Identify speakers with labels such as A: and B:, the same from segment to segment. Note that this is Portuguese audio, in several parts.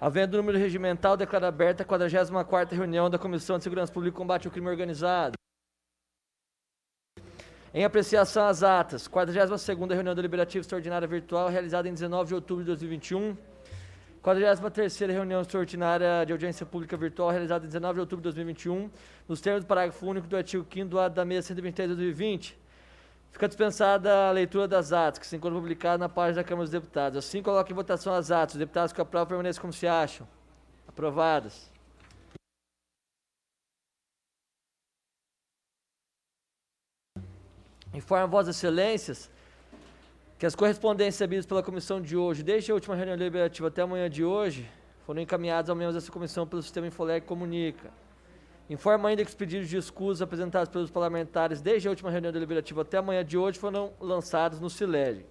A: Havendo número regimental, declaro aberta a 44ª reunião da Comissão de Segurança Pública e Combate ao Crime Organizado. Em apreciação às atas, 42ª reunião deliberativa extraordinária virtual, realizada em 19 de outubro de 2021. 43ª reunião extraordinária de audiência pública virtual, realizada em 19 de outubro de 2021, nos termos do parágrafo único do artigo 5º do ato da mesa 123 de 2020. Fica dispensada a leitura das atas, que se encontra publicada na página da Câmara dos Deputados. Assim, coloco em votação as atas. Os deputados que aprovam permaneçam como se acham. Aprovadas. Informo Vossas Excelências que as correspondências recebidas pela comissão de hoje, desde a última reunião deliberativa até amanhã de hoje, foram encaminhadas aos membros dessa comissão pelo sistema Infoleg Comunica. Informo ainda que os pedidos de escusa apresentados pelos parlamentares desde a última reunião deliberativa até amanhã de hoje foram lançados no SILEG.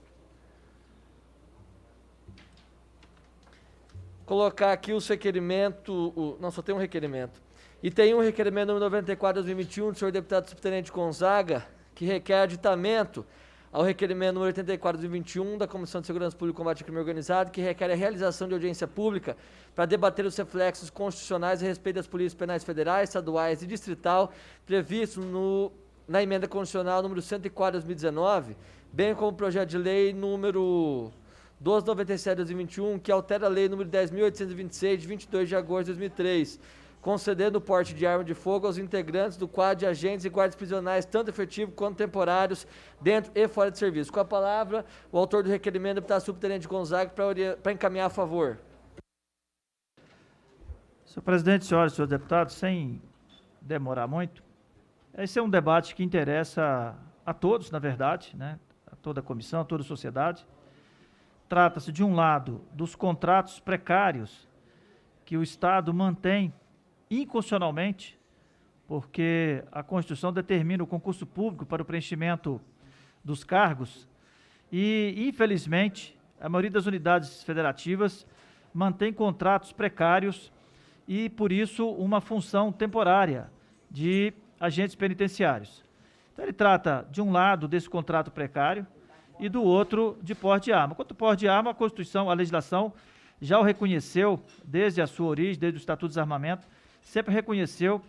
A: Colocar aqui os requerimentos, não, só tem um requerimento. E tem um requerimento número 94 de 2021 do senhor deputado subtenente Gonzaga, que requer aditamento ao requerimento número 84 de 2021 da Comissão de Segurança Pública e Combate ao Crime Organizado, que requer a realização de audiência pública para debater os reflexos constitucionais a respeito das polícias penais federais, estaduais e distrital, previstos na emenda constitucional número 104 de 2019, bem como o projeto de lei número 1297 de 2021, que altera a lei número 10.826 de 22 de agosto de 2003, concedendo o porte de arma de fogo aos integrantes do quadro de agentes e guardas prisionais, tanto efetivos quanto temporários, dentro e fora de serviço. Com a palavra, o autor do requerimento, deputado subtenente Gonzaga, para encaminhar a favor.
B: Senhor presidente, senhoras e senhores deputados, sem demorar muito, esse é um debate que interessa a todos, na verdade, né? A toda a comissão, a toda a sociedade. Trata-se, de um lado, dos contratos precários que o Estado mantém inconstitucionalmente, porque a Constituição determina o concurso público para o preenchimento dos cargos e, infelizmente, a maioria das unidades federativas mantém contratos precários e, por isso, uma função temporária de agentes penitenciários. Então, ele trata, de um lado, desse contrato precário e, do outro, de porte de arma. Quanto ao porte de arma, a Constituição, a legislação, já o reconheceu desde a sua origem, desde o Estatuto de Desarmamento, sempre reconheceu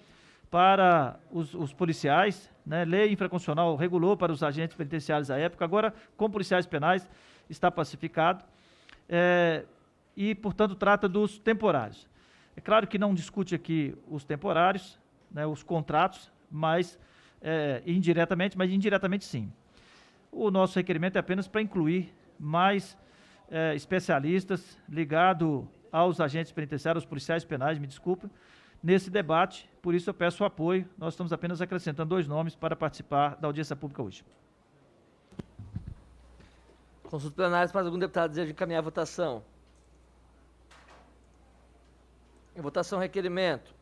B: para os policiais, né? Lei infraconstitucional regulou para os agentes penitenciários à época, agora, com policiais penais, está pacificado e, portanto, trata dos temporários. É claro que não discute aqui os temporários, né, os contratos, mas indiretamente sim. O nosso requerimento é apenas para incluir mais especialistas ligados aos agentes penitenciários, aos policiais penais, me desculpe, nesse debate, por isso eu peço o apoio. Nós estamos apenas acrescentando 2 nomes para participar da audiência pública hoje.
A: Consulta plenária, mais algum deputado deseja encaminhar a votação? Em votação, requerimento.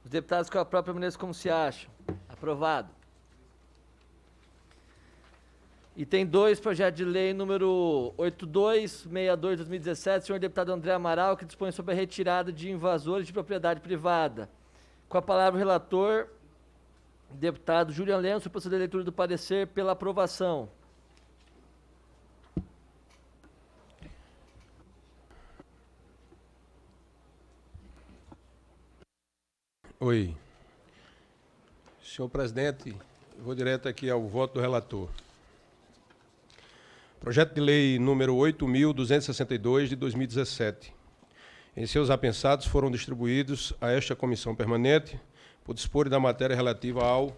A: Os deputados que aprovam permaneçam como se acham. Aprovado. E tem 2 projetos de lei número 8262 de 2017, senhor deputado André Amaral, que dispõe sobre a retirada de invasores de propriedade privada. Com a palavra o relator, deputado Julian Lemos, para proceder à leitura do parecer pela aprovação.
C: Oi. Senhor presidente, vou direto aqui ao voto do relator. Projeto de lei número 8.262 de 2017. Em seus apensados foram distribuídos a esta comissão permanente por dispor da matéria relativa ao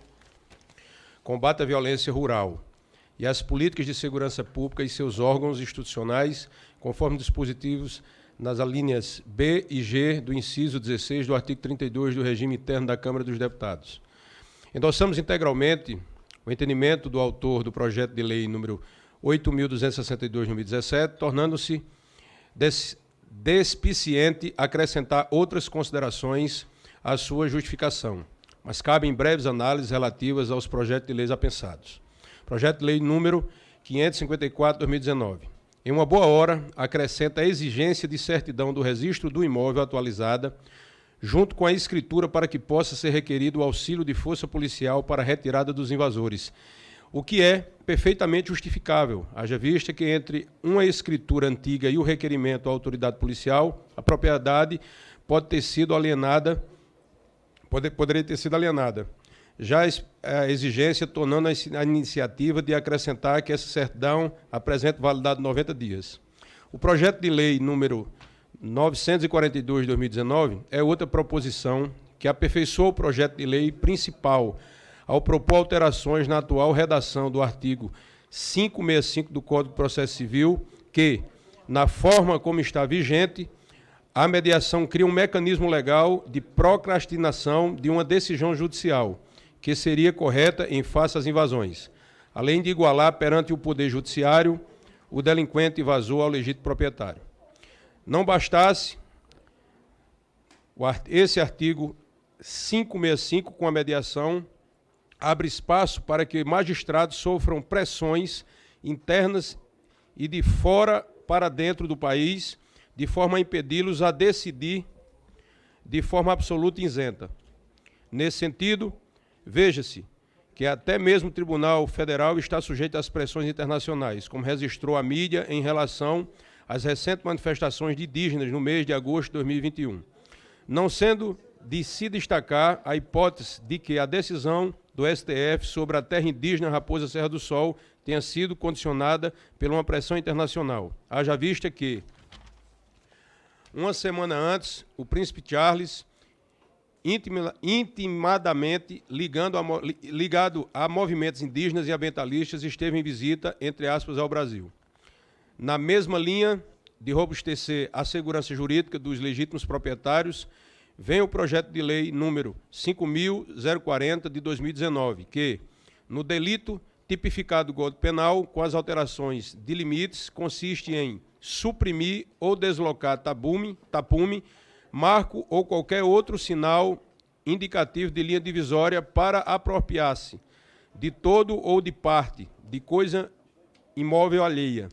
C: combate à violência rural e às políticas de segurança pública e seus órgãos institucionais, conforme dispositivos nas alíneas B e G do inciso 16 do artigo 32 do regime interno da Câmara dos Deputados. Endossamos integralmente o entendimento do autor do projeto de lei número 8.262 de 2017, tornando-se despiciente acrescentar outras considerações à sua justificação, mas cabem breves análises relativas aos projetos de leis apensados. Projeto de lei número 554 de 2019. Em uma boa hora, acrescenta a exigência de certidão do registro do imóvel atualizada, junto com a escritura para que possa ser requerido o auxílio de força policial para a retirada dos invasores, o que é perfeitamente justificável, haja vista que entre uma escritura antiga e o requerimento à autoridade policial, a propriedade pode ter sido alienada, poderia ter sido alienada. Já a exigência tornando a iniciativa de acrescentar que essa certidão apresente validade de 90 dias. O projeto de lei número 942 de 2019 é outra proposição que aperfeiçoa o projeto de lei principal ao propor alterações na atual redação do artigo 565 do Código de Processo Civil, que, na forma como está vigente, a mediação cria um mecanismo legal de procrastinação de uma decisão judicial, que seria correta em face às invasões, além de igualar perante o Poder Judiciário o delinquente invasor ao legítimo proprietário. Não bastasse esse artigo 565 com a mediação, abre espaço para que magistrados sofram pressões internas e de fora para dentro do país, de forma a impedi-los a decidir de forma absoluta e isenta. Nesse sentido, veja-se que até mesmo o Tribunal Federal está sujeito às pressões internacionais, como registrou a mídia em relação às recentes manifestações de indígenas no mês de agosto de 2021, não sendo de se destacar a hipótese de que a decisão do STF sobre a terra indígena Raposa Serra do Sol tenha sido condicionada por uma pressão internacional. Haja vista que, uma semana antes, o príncipe Charles, intimadamente ligado a movimentos indígenas e ambientalistas, esteve em visita, entre aspas, ao Brasil. Na mesma linha de robustecer a segurança jurídica dos legítimos proprietários, vem o projeto de lei número 5.040 de 2019, que, no delito tipificado do Código Penal, com as alterações de limites, consiste em suprimir ou deslocar tapume, marco ou qualquer outro sinal indicativo de linha divisória para apropriar-se de todo ou de parte de coisa imóvel alheia.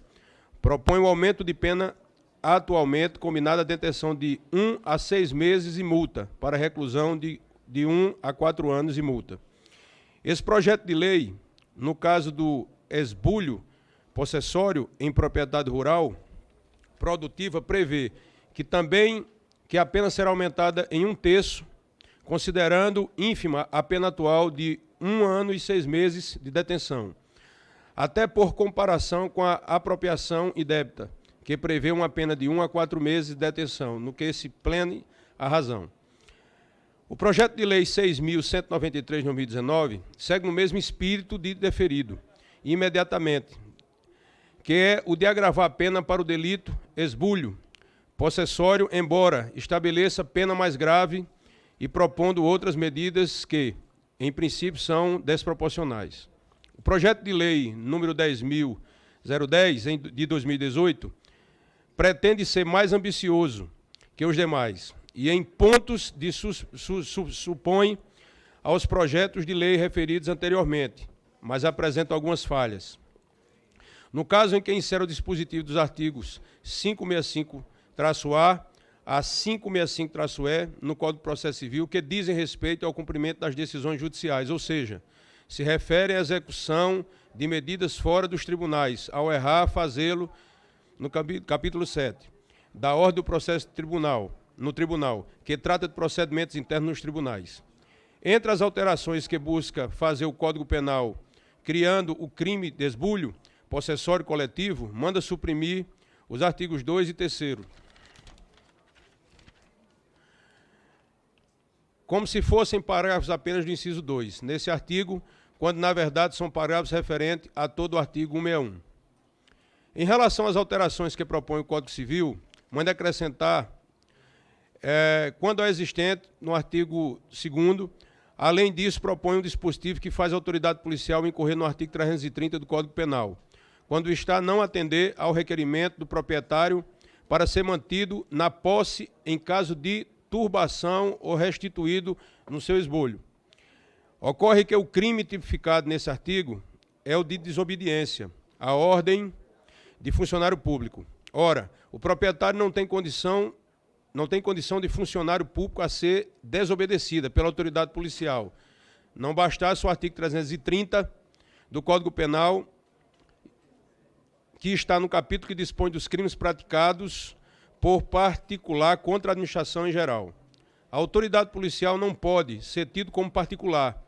C: Propõe o aumento de pena atualmente combinada a detenção de 1 a 6 meses e multa, para reclusão de 1 a 4 anos e multa. Esse projeto de lei, no caso do esbulho possessório em propriedade rural produtiva, prevê que a pena será aumentada em 1/3, considerando ínfima a pena atual de 1 ano e 6 meses de detenção, até por comparação com a apropriação indébita, que prevê uma pena de 1 a 4 meses de detenção, no que se plene a razão. O projeto de lei 6.193 de 2019 segue no mesmo espírito de deferido, imediatamente, que é o de agravar a pena para o delito esbulho possessório, embora estabeleça pena mais grave e propondo outras medidas que, em princípio, são desproporcionais. O projeto de lei número 10.010, de 2018, pretende ser mais ambicioso que os demais e, em pontos, supõe aos projetos de lei referidos anteriormente, mas apresenta algumas falhas. No caso em que insere o dispositivo dos artigos 565-A a 565-E no Código de Processo Civil, que dizem respeito ao cumprimento das decisões judiciais, ou seja, se refere à execução de medidas fora dos tribunais, ao errar, fazê-lo no capítulo 7, da ordem do processo no tribunal, que trata de procedimentos internos nos tribunais. Entre as alterações que busca fazer o Código Penal, criando o crime de esbulho possessório coletivo, manda suprimir os artigos 2 e 3º, como se fossem parágrafos apenas do inciso 2, nesse artigo, quando na verdade são parágrafos referentes a todo o artigo 161. Em relação às alterações que propõe o Código Civil, manda acrescentar, quando é existente, no artigo 2º, além disso, propõe um dispositivo que faz a autoridade policial incorrer no artigo 330 do Código Penal, quando está a não atender ao requerimento do proprietário para ser mantido na posse em caso de turbação ou restituído no seu esbulho. Ocorre que o crime tipificado nesse artigo é o de desobediência à ordem de funcionário público. Ora, o proprietário não tem condição de funcionário público a ser desobedecida pela autoridade policial. Não bastasse o artigo 330 do Código Penal que está no capítulo que dispõe dos crimes praticados por particular contra a administração em geral. A autoridade policial não pode ser tido como particular.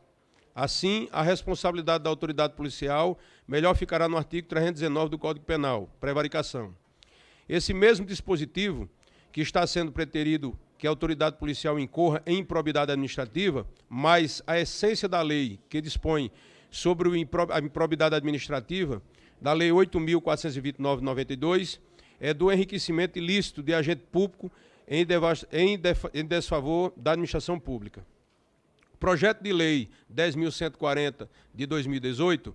C: Assim, a responsabilidade da autoridade policial melhor ficará no artigo 319 do Código Penal, prevaricação. Esse mesmo dispositivo, que está sendo preterido que a autoridade policial incorra em improbidade administrativa, mas a essência da lei que dispõe sobre a improbidade administrativa, da Lei 8.429 de 92, é do enriquecimento ilícito de agente público em desfavor da administração pública. O projeto de lei 10.140 de 2018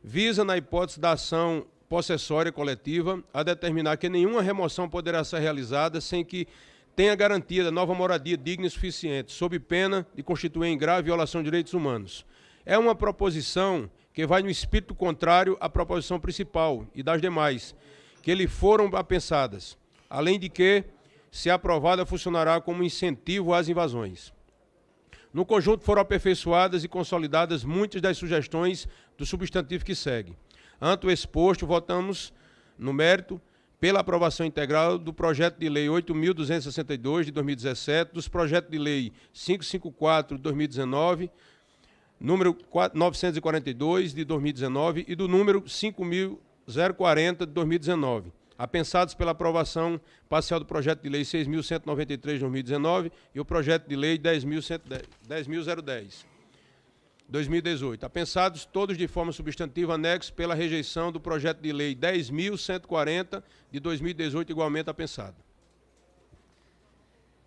C: visa, na hipótese da ação possessória coletiva, a determinar que nenhuma remoção poderá ser realizada sem que tenha garantia da nova moradia digna e suficiente, sob pena de constituir em grave violação de direitos humanos. É uma proposição que vai no espírito contrário à proposição principal e das demais, que lhe foram apensadas, além de que, se aprovada, funcionará como incentivo às invasões. No conjunto foram aperfeiçoadas e consolidadas muitas das sugestões do substantivo que segue. Ante o exposto, votamos, no mérito, pela aprovação integral do projeto de lei 8.262 de 2017, dos projetos de lei 554 de 2019, número 942 de 2019 e do número 5.040 de 2019, apensados pela aprovação parcial do projeto de lei 6.193 de 2019 e o projeto de lei 10.010. 2018, apensados todos de forma substantiva, anexos pela rejeição do projeto de lei 10.140 de 2018, igualmente apensado.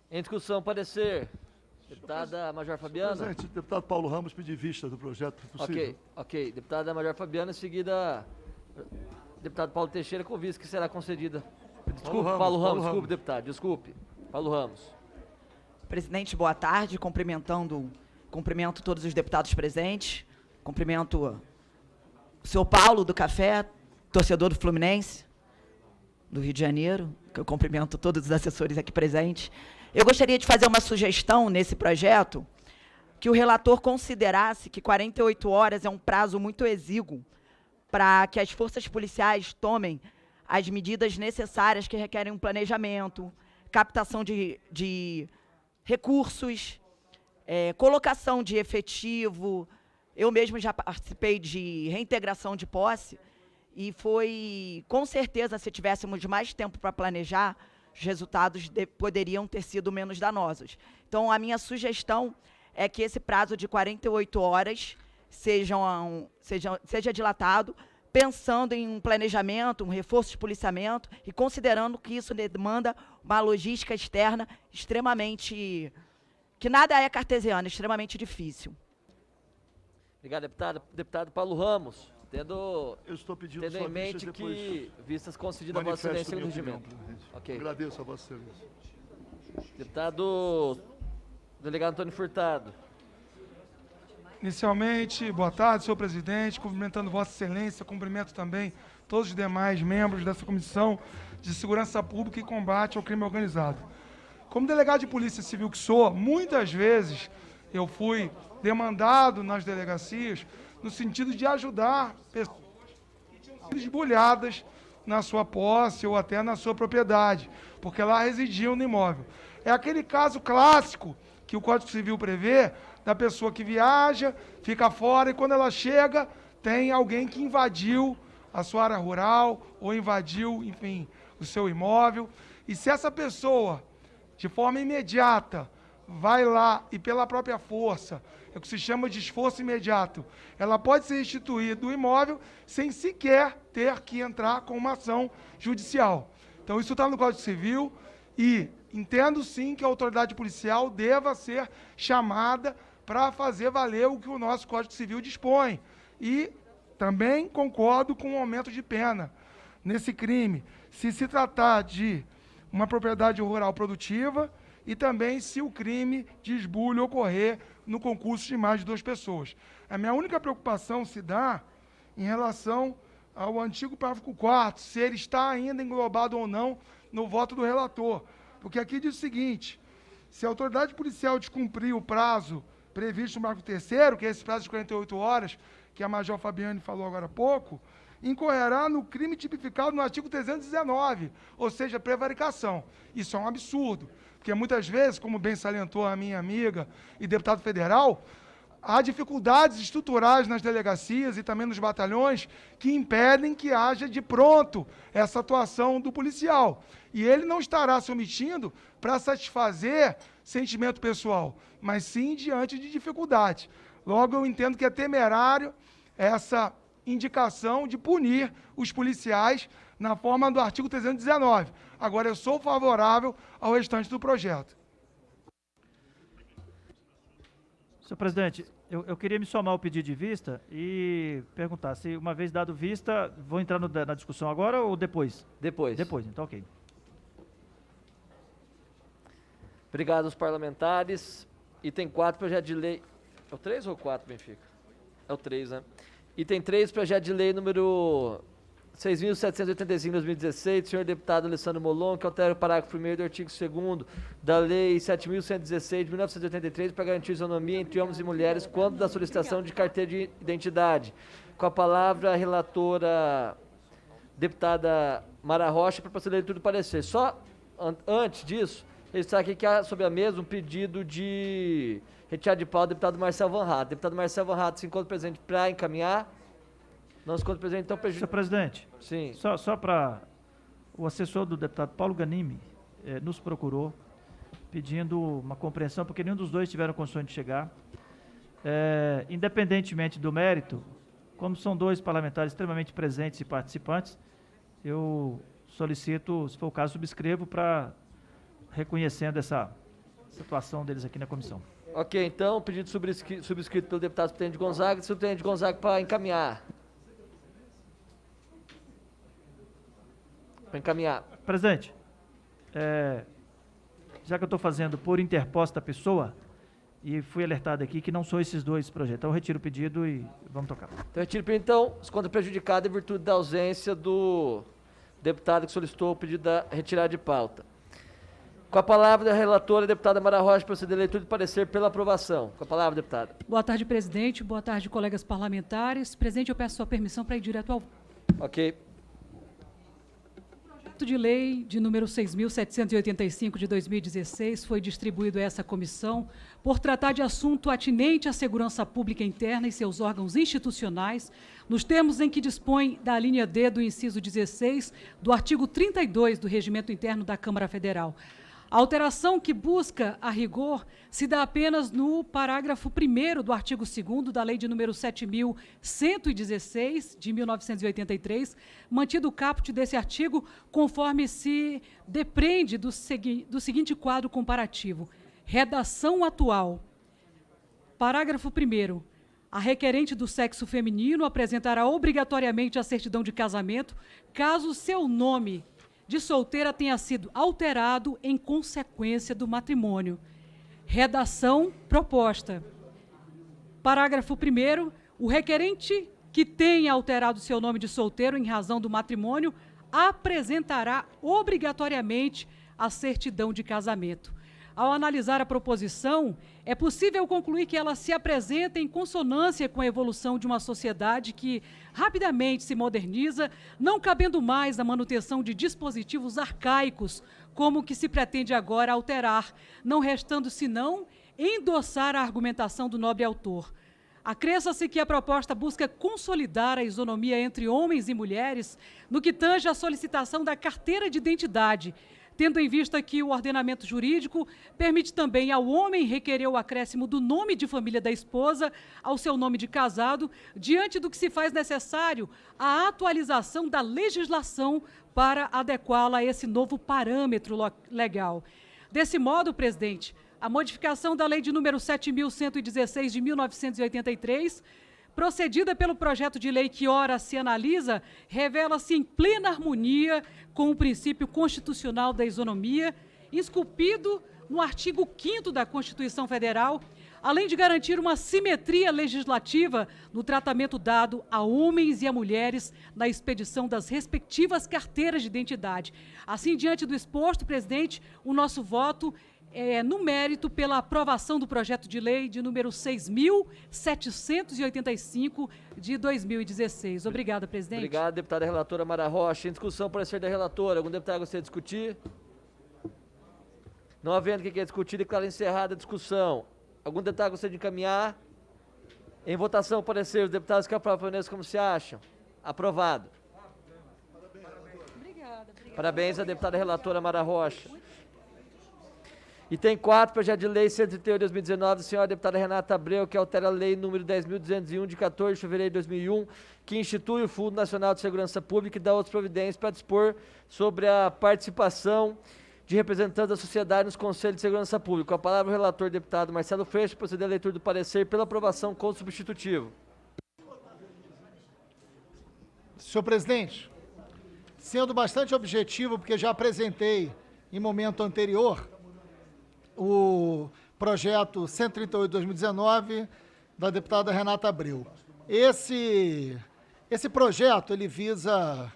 A: Em discussão, parecer. Deputada Major Fabiana.
D: Presidente, deputado Paulo Ramos pedir vista do projeto, se possível.
A: Ok. Deputada Major Fabiana, em seguida, deputado Paulo Teixeira, com vice que será concedida. Desculpe, Paulo Ramos. Desculpe, deputado, desculpe. Paulo Ramos.
E: Presidente, boa tarde. Cumprimento todos os deputados presentes. Cumprimento o senhor Paulo do Café, torcedor do Fluminense, do Rio de Janeiro, que eu cumprimento todos os assessores aqui presentes. Eu gostaria de fazer uma sugestão nesse projeto, que o relator considerasse que 48 horas é um prazo muito exíguo para que as forças policiais tomem as medidas necessárias que requerem um planejamento, captação de recursos, colocação de efetivo. Eu mesmo já participei de reintegração de posse e foi, com certeza, se tivéssemos mais tempo para planejar, os resultados poderiam ter sido menos danosos. Então, a minha sugestão é que esse prazo de 48 horas seja dilatado, pensando em um planejamento, um reforço de policiamento e considerando que isso demanda uma logística externa extremamente, que nada é cartesiano, extremamente difícil.
A: Obrigado, deputado. Deputado Paulo Ramos,
D: Eu estou pedindo
A: tendo
D: sua
A: em mente
D: vista
A: que vistas concedidas a Vossa Excelência no regimento. Ok.
D: Agradeço a Vossa Excelência.
A: Deputado delegado Antônio Furtado.
F: Inicialmente, boa tarde, senhor presidente, cumprimentando Vossa Excelência, cumprimento também todos os demais membros dessa Comissão de Segurança Pública e Combate ao Crime Organizado. Como delegado de Polícia Civil que sou, muitas vezes eu fui demandado nas delegacias no sentido de ajudar pessoas que tinham sido esbulhadas na sua posse ou até na sua propriedade, porque lá residiam no imóvel. É aquele caso clássico que o Código Civil prevê, da pessoa que viaja, fica fora e quando ela chega, tem alguém que invadiu a sua área rural ou invadiu, enfim, o seu imóvel. E se essa pessoa, de forma imediata, vai lá e pela própria força, é o que se chama de esforço imediato, ela pode ser restituída do imóvel sem sequer ter que entrar com uma ação judicial. Então isso está no Código Civil e entendo sim que a autoridade policial deva ser chamada para fazer valer o que o nosso Código Civil dispõe. E também concordo com o aumento de pena nesse crime, se tratar de uma propriedade rural produtiva e também se o crime de esbulho ocorrer no concurso de mais de 2 pessoas. A minha única preocupação se dá em relação ao antigo parágrafo 4º, se ele está ainda englobado ou não no voto do relator. Porque aqui diz o seguinte: se a autoridade policial descumprir o prazo previsto no parágrafo 3º, que é esse prazo de 48 horas, que a Major Fabiane falou agora há pouco, incorrerá no crime tipificado no artigo 319, ou seja, prevaricação. Isso é um absurdo, porque muitas vezes, como bem salientou a minha amiga e deputado federal, há dificuldades estruturais nas delegacias e também nos batalhões que impedem que haja de pronto essa atuação do policial. E ele não estará se omitindo para satisfazer sentimento pessoal, mas sim diante de dificuldade. Logo, eu entendo que é temerário essa indicação de punir os policiais na forma do artigo 319. Agora, eu sou favorável ao restante do projeto.
B: Senhor presidente, eu queria me somar ao pedido de vista e perguntar se, uma vez dado vista, vou entrar na discussão agora ou depois?
A: Depois.
B: Depois, então ok.
A: Obrigado aos parlamentares. Item 4, projeto de lei... É o 3 ou o 4, Benfica? É o 3, né? Item 3, projeto de lei número 6.785, 2016, do senhor deputado Alessandro Molon, que altera o parágrafo 1º do artigo 2º da Lei 7.116, de 1983, para garantir isonomia entre homens e mulheres quando da solicitação de carteira de identidade. Com a palavra, a relatora deputada Mara Rocha, para proceder a leitura do parecer. Só antes disso, registrar aqui que há sobre a mesa um pedido de retirada de pauta do deputado Marcel Van Hatten. Deputado Marcel Van Hatten se encontra presente para encaminhar. Não se encontra presente, então...
B: Senhor presidente,
A: sim.
B: Só para... O assessor do deputado Paulo Ganimi nos procurou pedindo uma compreensão, porque nenhum dos dois tiveram condições de chegar. Independentemente do mérito, como são dois parlamentares extremamente presentes e participantes, eu solicito, se for o caso, subscrevo para reconhecendo essa situação deles aqui na comissão.
A: Ok, então, pedido subscrito pelo deputado Subtenente Gonzaga, Subtenente Gonzaga para encaminhar. Para encaminhar.
B: Presidente, já que eu estou fazendo por interposta pessoa, e fui alertado aqui que não são esses dois projetos, então eu retiro o pedido e vamos tocar.
A: Então, retiro o pedido, então, se conta prejudicado em virtude da ausência do deputado que solicitou o pedido da retirada de pauta. Com a palavra da relatora, a deputada Mara Rocha, proceder a leitura de parecer pela aprovação. Com a palavra, deputada.
G: Boa tarde, presidente. Boa tarde, colegas parlamentares. Presidente, eu peço sua permissão para ir direto ao...
A: Ok.
G: O projeto de lei de número 6.785 de 2016 foi distribuído a essa comissão por tratar de assunto atinente à segurança pública interna e seus órgãos institucionais, nos termos em que dispõe da linha D do inciso 16 do artigo 32 do Regimento Interno da Câmara Federal. A alteração que busca, a rigor, se dá apenas no parágrafo 1º do artigo 2º da Lei de número 7.116, de 1983, mantido o caput desse artigo, conforme se depreende do seguinte quadro comparativo. Redação atual. Parágrafo 1º. A requerente do sexo feminino apresentará obrigatoriamente a certidão de casamento, caso seu nome de solteira tenha sido alterado em consequência do matrimônio. Redação proposta. Parágrafo 1º. O requerente que tenha alterado seu nome de solteiro em razão do matrimônio apresentará obrigatoriamente a certidão de casamento. Ao analisar a proposição, é possível concluir que ela se apresenta em consonância com a evolução de uma sociedade que rapidamente se moderniza, não cabendo mais a manutenção de dispositivos arcaicos, como o que se pretende agora alterar, não restando senão endossar a argumentação do nobre autor. Acresça-se que a proposta busca consolidar a isonomia entre homens e mulheres no que tange à solicitação da carteira de identidade, tendo em vista que o ordenamento jurídico permite também ao homem requerer o acréscimo do nome de família da esposa ao seu nome de casado, diante do que se faz necessário a atualização da legislação para adequá-la a esse novo parâmetro legal. Desse modo, presidente, a modificação da Lei de número 7.116 de 1983, procedida pelo projeto de lei que ora se analisa, revela-se em plena harmonia com o princípio constitucional da isonomia, esculpido no artigo 5º da Constituição Federal, além de garantir uma simetria legislativa no tratamento dado a homens e a mulheres na expedição das respectivas carteiras de identidade. Assim, diante do exposto, presidente, o nosso voto no mérito pela aprovação do projeto de lei de número 6.785 de 2016. Obrigada, presidente.
A: Obrigado, deputada relatora Mara Rocha. Em discussão, parecer da relatora. Algum deputado gostaria de discutir? Não havendo quem quer discutir, declaro encerrada a discussão. Algum deputado gostaria de encaminhar? Em votação, parecer. Os deputados que aprovam, como se acham? Aprovado. Parabéns à deputada relatora Mara Rocha. Item 4, projeto de lei 131 de 2019, da senhora deputada Renata Abreu, que altera a lei número 10.201, de 14 de fevereiro de 2001, que institui o Fundo Nacional de Segurança Pública e dá outras providências para dispor sobre a participação de representantes da sociedade nos Conselhos de Segurança Pública. Com a palavra o relator, deputado Marcelo Freixo, proceder à leitura do parecer pela aprovação com substitutivo.
H: Senhor presidente, sendo bastante objetivo, porque já apresentei em momento anterior o projeto 138 de 2019 da deputada Renata Abreu. Esse projeto ele visa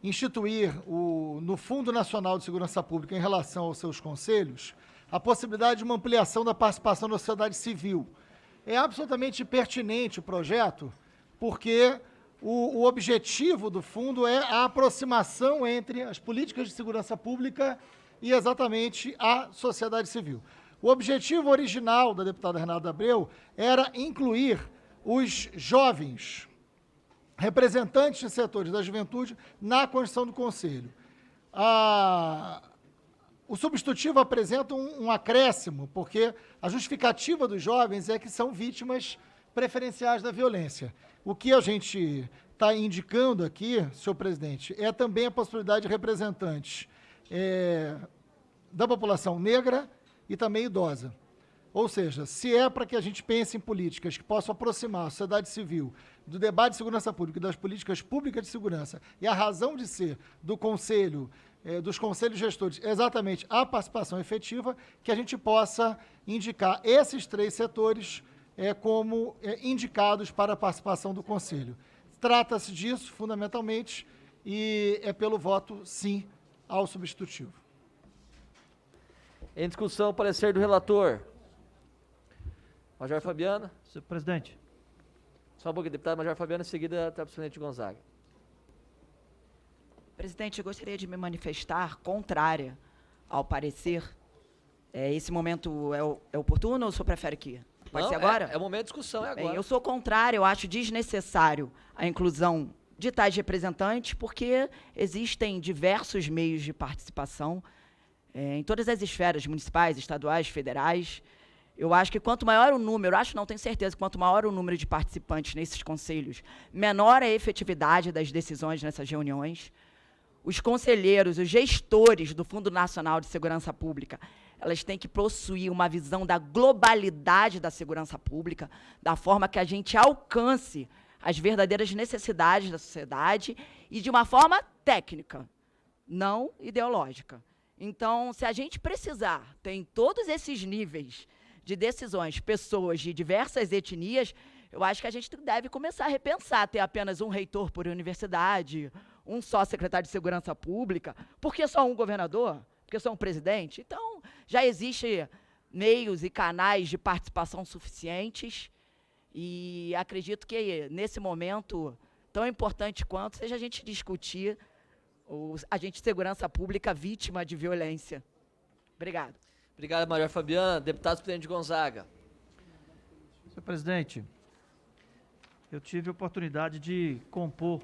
H: instituir no Fundo Nacional de Segurança Pública, em relação aos seus conselhos, a possibilidade de uma ampliação da participação da sociedade civil. É absolutamente pertinente o projeto, porque o objetivo do fundo é a aproximação entre as políticas de segurança pública e exatamente a sociedade civil. O objetivo original da deputada Renata Abreu era incluir os jovens representantes de setores da juventude na constituição do Conselho. O substitutivo apresenta um acréscimo, porque a justificativa dos jovens é que são vítimas preferenciais da violência. O que a gente está indicando aqui, senhor presidente, é também a possibilidade de representantes da população negra e também idosa. Ou seja, se é para que a gente pense em políticas que possam aproximar a sociedade civil do debate de segurança pública e das políticas públicas de segurança, e a razão de ser do Conselho, dos conselhos gestores, exatamente a participação efetiva, que a gente possa indicar esses 3 setores como indicados para a participação do Conselho. Trata-se disso, fundamentalmente, e é pelo voto sim ao substitutivo.
A: Em discussão, o parecer do relator. Major Fabiano.
B: Senhor presidente.
A: Só um pouquinho, deputado Major Fabiano, em seguida, deputado presidente Gonzaga.
E: Presidente, eu gostaria de me manifestar contrária ao parecer. Esse momento é oportuno ou o senhor prefere que... Pode ser agora?
A: É o momento de discussão, é agora.
E: Bem, eu sou contrário, eu acho desnecessário a inclusão de tais representantes, porque existem diversos meios de participação em todas as esferas municipais, estaduais, federais. Eu acho que quanto maior o número, tenho certeza que quanto maior o número de participantes nesses conselhos, menor a efetividade das decisões nessas reuniões. Os conselheiros, os gestores do Fundo Nacional de Segurança Pública, elas têm que possuir uma visão da globalidade da segurança pública, da forma que a gente alcance as verdadeiras necessidades da sociedade e de uma forma técnica, não ideológica. Então, se a gente precisar ter em todos esses níveis de decisões pessoas de diversas etnias, eu acho que a gente deve começar a repensar ter apenas um reitor por universidade, um só secretário de segurança pública, por que só um governador? Porque só um presidente? Então, já existem meios e canais de participação suficientes e acredito que, nesse momento, tão importante quanto, seja a gente discutir o agente de segurança pública vítima de violência. Obrigado.
A: Obrigado, Major Fabiano. Deputado presidente Gonzaga.
B: Senhor presidente, eu tive a oportunidade de compor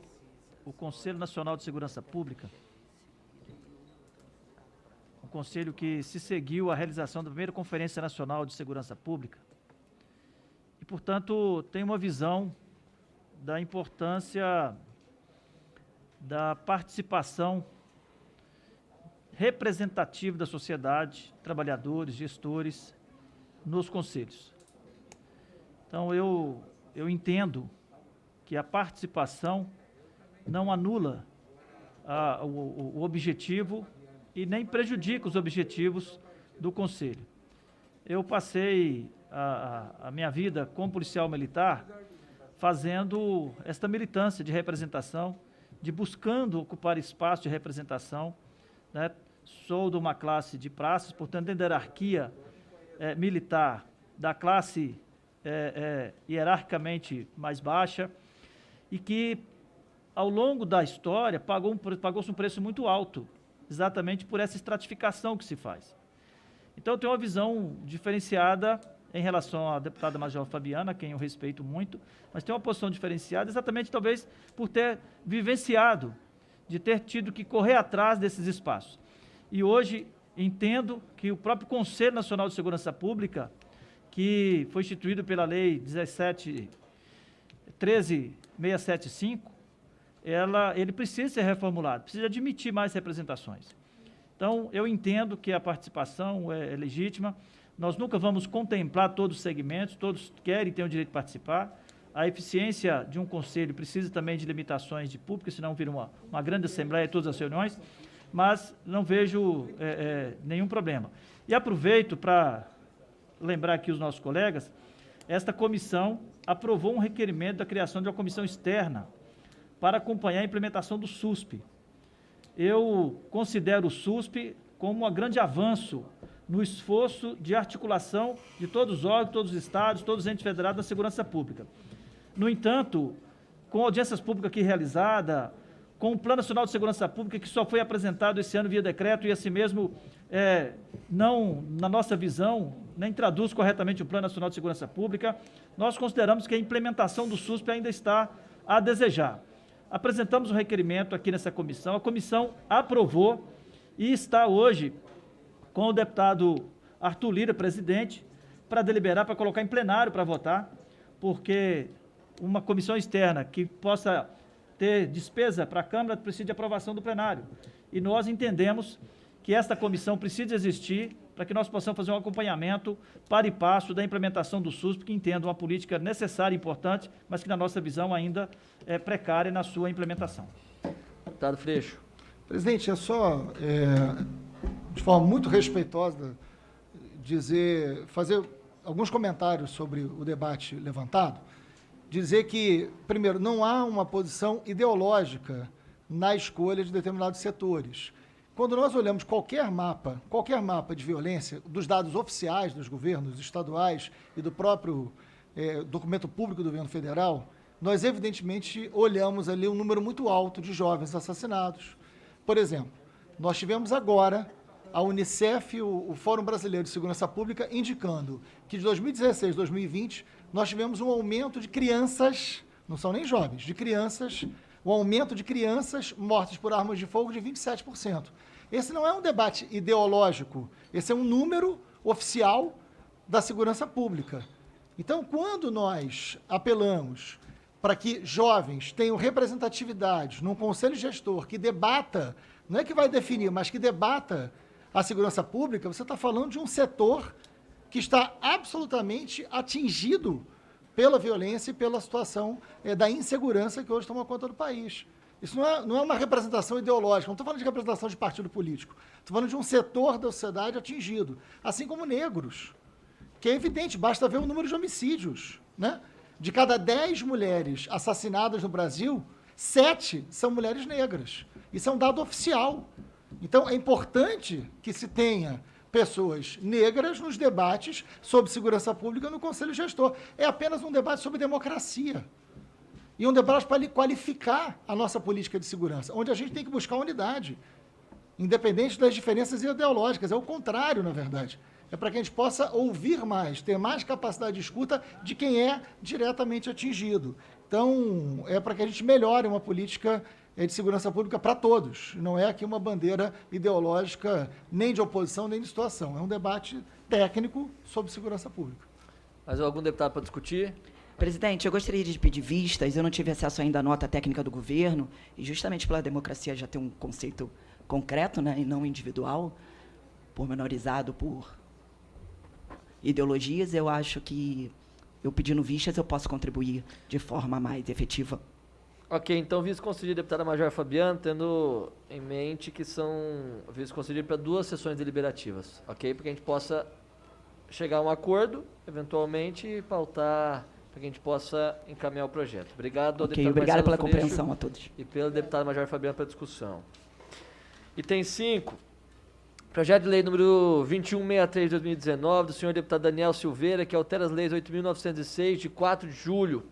B: o Conselho Nacional de Segurança Pública, um conselho que se seguiu à realização da primeira Conferência Nacional de Segurança Pública e, portanto, tem uma visão da importância da participação representativa da sociedade, trabalhadores, gestores, nos conselhos. Então, eu entendo que a participação não anula o objetivo e nem prejudica os objetivos do Conselho. Eu passei a minha vida como policial militar fazendo esta militância de representação, de buscando ocupar espaço de representação, né, sou de uma classe de praças, portanto, dentro da hierarquia militar, da classe hierarquicamente mais baixa, e que, ao longo da história, pagou-se um preço muito alto, exatamente por essa estratificação que se faz. Então, eu tenho uma visão diferenciada em relação à deputada Major Fabiana, a quem eu respeito muito, mas tenho uma posição diferenciada exatamente, talvez, por ter vivenciado, de ter tido que correr atrás desses espaços. E hoje entendo que o próprio Conselho Nacional de Segurança Pública, que foi instituído pela Lei 13675, ele precisa ser reformulado, precisa admitir mais representações. Então, eu entendo que a participação é legítima, nós nunca vamos contemplar todos os segmentos, todos querem ter o direito de participar. A eficiência de um conselho precisa também de limitações de público, senão vira uma grande assembleia de todas as reuniões, mas não vejo nenhum problema. E aproveito para lembrar aqui os nossos colegas, esta comissão aprovou um requerimento da criação de uma comissão externa para acompanhar a implementação do SUSP. Eu considero o SUSP como um grande avanço no esforço de articulação de todos os órgãos, todos os estados, todos os entes federados da segurança pública. No entanto, com audiências públicas aqui realizada, com o Plano Nacional de Segurança Pública, que só foi apresentado esse ano via decreto e assim mesmo não, na nossa visão, nem traduz corretamente o Plano Nacional de Segurança Pública, nós consideramos que a implementação do SUSP ainda está a desejar. Apresentamos um requerimento aqui nessa comissão, a comissão aprovou e está hoje com o deputado Arthur Lira, presidente, para deliberar, para colocar em plenário para votar, porque uma comissão externa que possa ter despesa para a Câmara precisa de aprovação do plenário. E nós entendemos que esta comissão precisa existir para que nós possamos fazer um acompanhamento para e passo da implementação do SUS, porque entendo uma política necessária e importante, mas que na nossa visão ainda é precária na sua implementação.
A: Deputado Freixo.
H: Presidente, é só, de forma muito respeitosa, fazer alguns comentários sobre o debate levantado, dizer que, primeiro, não há uma posição ideológica na escolha de determinados setores. Quando nós olhamos qualquer mapa de violência, dos dados oficiais dos governos estaduais e do próprio documento público do governo federal, nós evidentemente olhamos ali um número muito alto de jovens assassinados. Por exemplo, nós tivemos agora a Unicef, o Fórum Brasileiro de Segurança Pública, indicando que de 2016 a 2020 nós tivemos um aumento de crianças, não são nem jovens, de crianças, um aumento de crianças mortas por armas de fogo de 27%. Esse não é um debate ideológico, esse é um número oficial da segurança pública. Então, quando nós apelamos para que jovens tenham representatividade num conselho gestor que debata, não é que vai definir, mas que debata a segurança pública, você está falando de um setor que está absolutamente atingido pela violência e pela situação da insegurança que hoje toma conta do país. Isso não é uma representação ideológica, não estou falando de representação de partido político, estou falando de um setor da sociedade atingido, assim como negros, que é evidente, basta ver o número de homicídios, né? De cada 10 mulheres assassinadas no Brasil, 7 são mulheres negras. Isso é um dado oficial. Então, é importante que se tenha pessoas negras nos debates sobre segurança pública no Conselho Gestor. É apenas um debate sobre democracia. E um debate para qualificar a nossa política de segurança, onde a gente tem que buscar unidade, independente das diferenças ideológicas. É o contrário, na verdade. É para que a gente possa ouvir mais, ter mais capacidade de escuta de quem é diretamente atingido. Então, é para que a gente melhore uma política de segurança pública para todos. Não é aqui uma bandeira ideológica nem de oposição, nem de situação. É um debate técnico sobre segurança pública.
A: Mais algum deputado para discutir?
E: Presidente, eu gostaria de pedir vistas. Eu não tive acesso ainda à nota técnica do governo, e justamente pela democracia já ter um conceito concreto, né, e não individual, pormenorizado por ideologias, eu acho que eu pedindo vistas eu posso contribuir de forma mais efetiva.
A: Ok, então vice-conselheiro deputada Major Fabiano, tendo em mente que são vice-conselheiro para 2 sessões deliberativas, ok? Para que a gente possa chegar a um acordo, eventualmente, e pautar, para que a gente possa encaminhar o projeto. Obrigado,
E: ok, obrigado pela compreensão a todos.
A: E pelo deputado Major Fabiano pela discussão. Item 5, Projeto de lei número 2163 de 2019, do senhor deputado Daniel Silveira, que altera as leis 8.906, de 4 de julho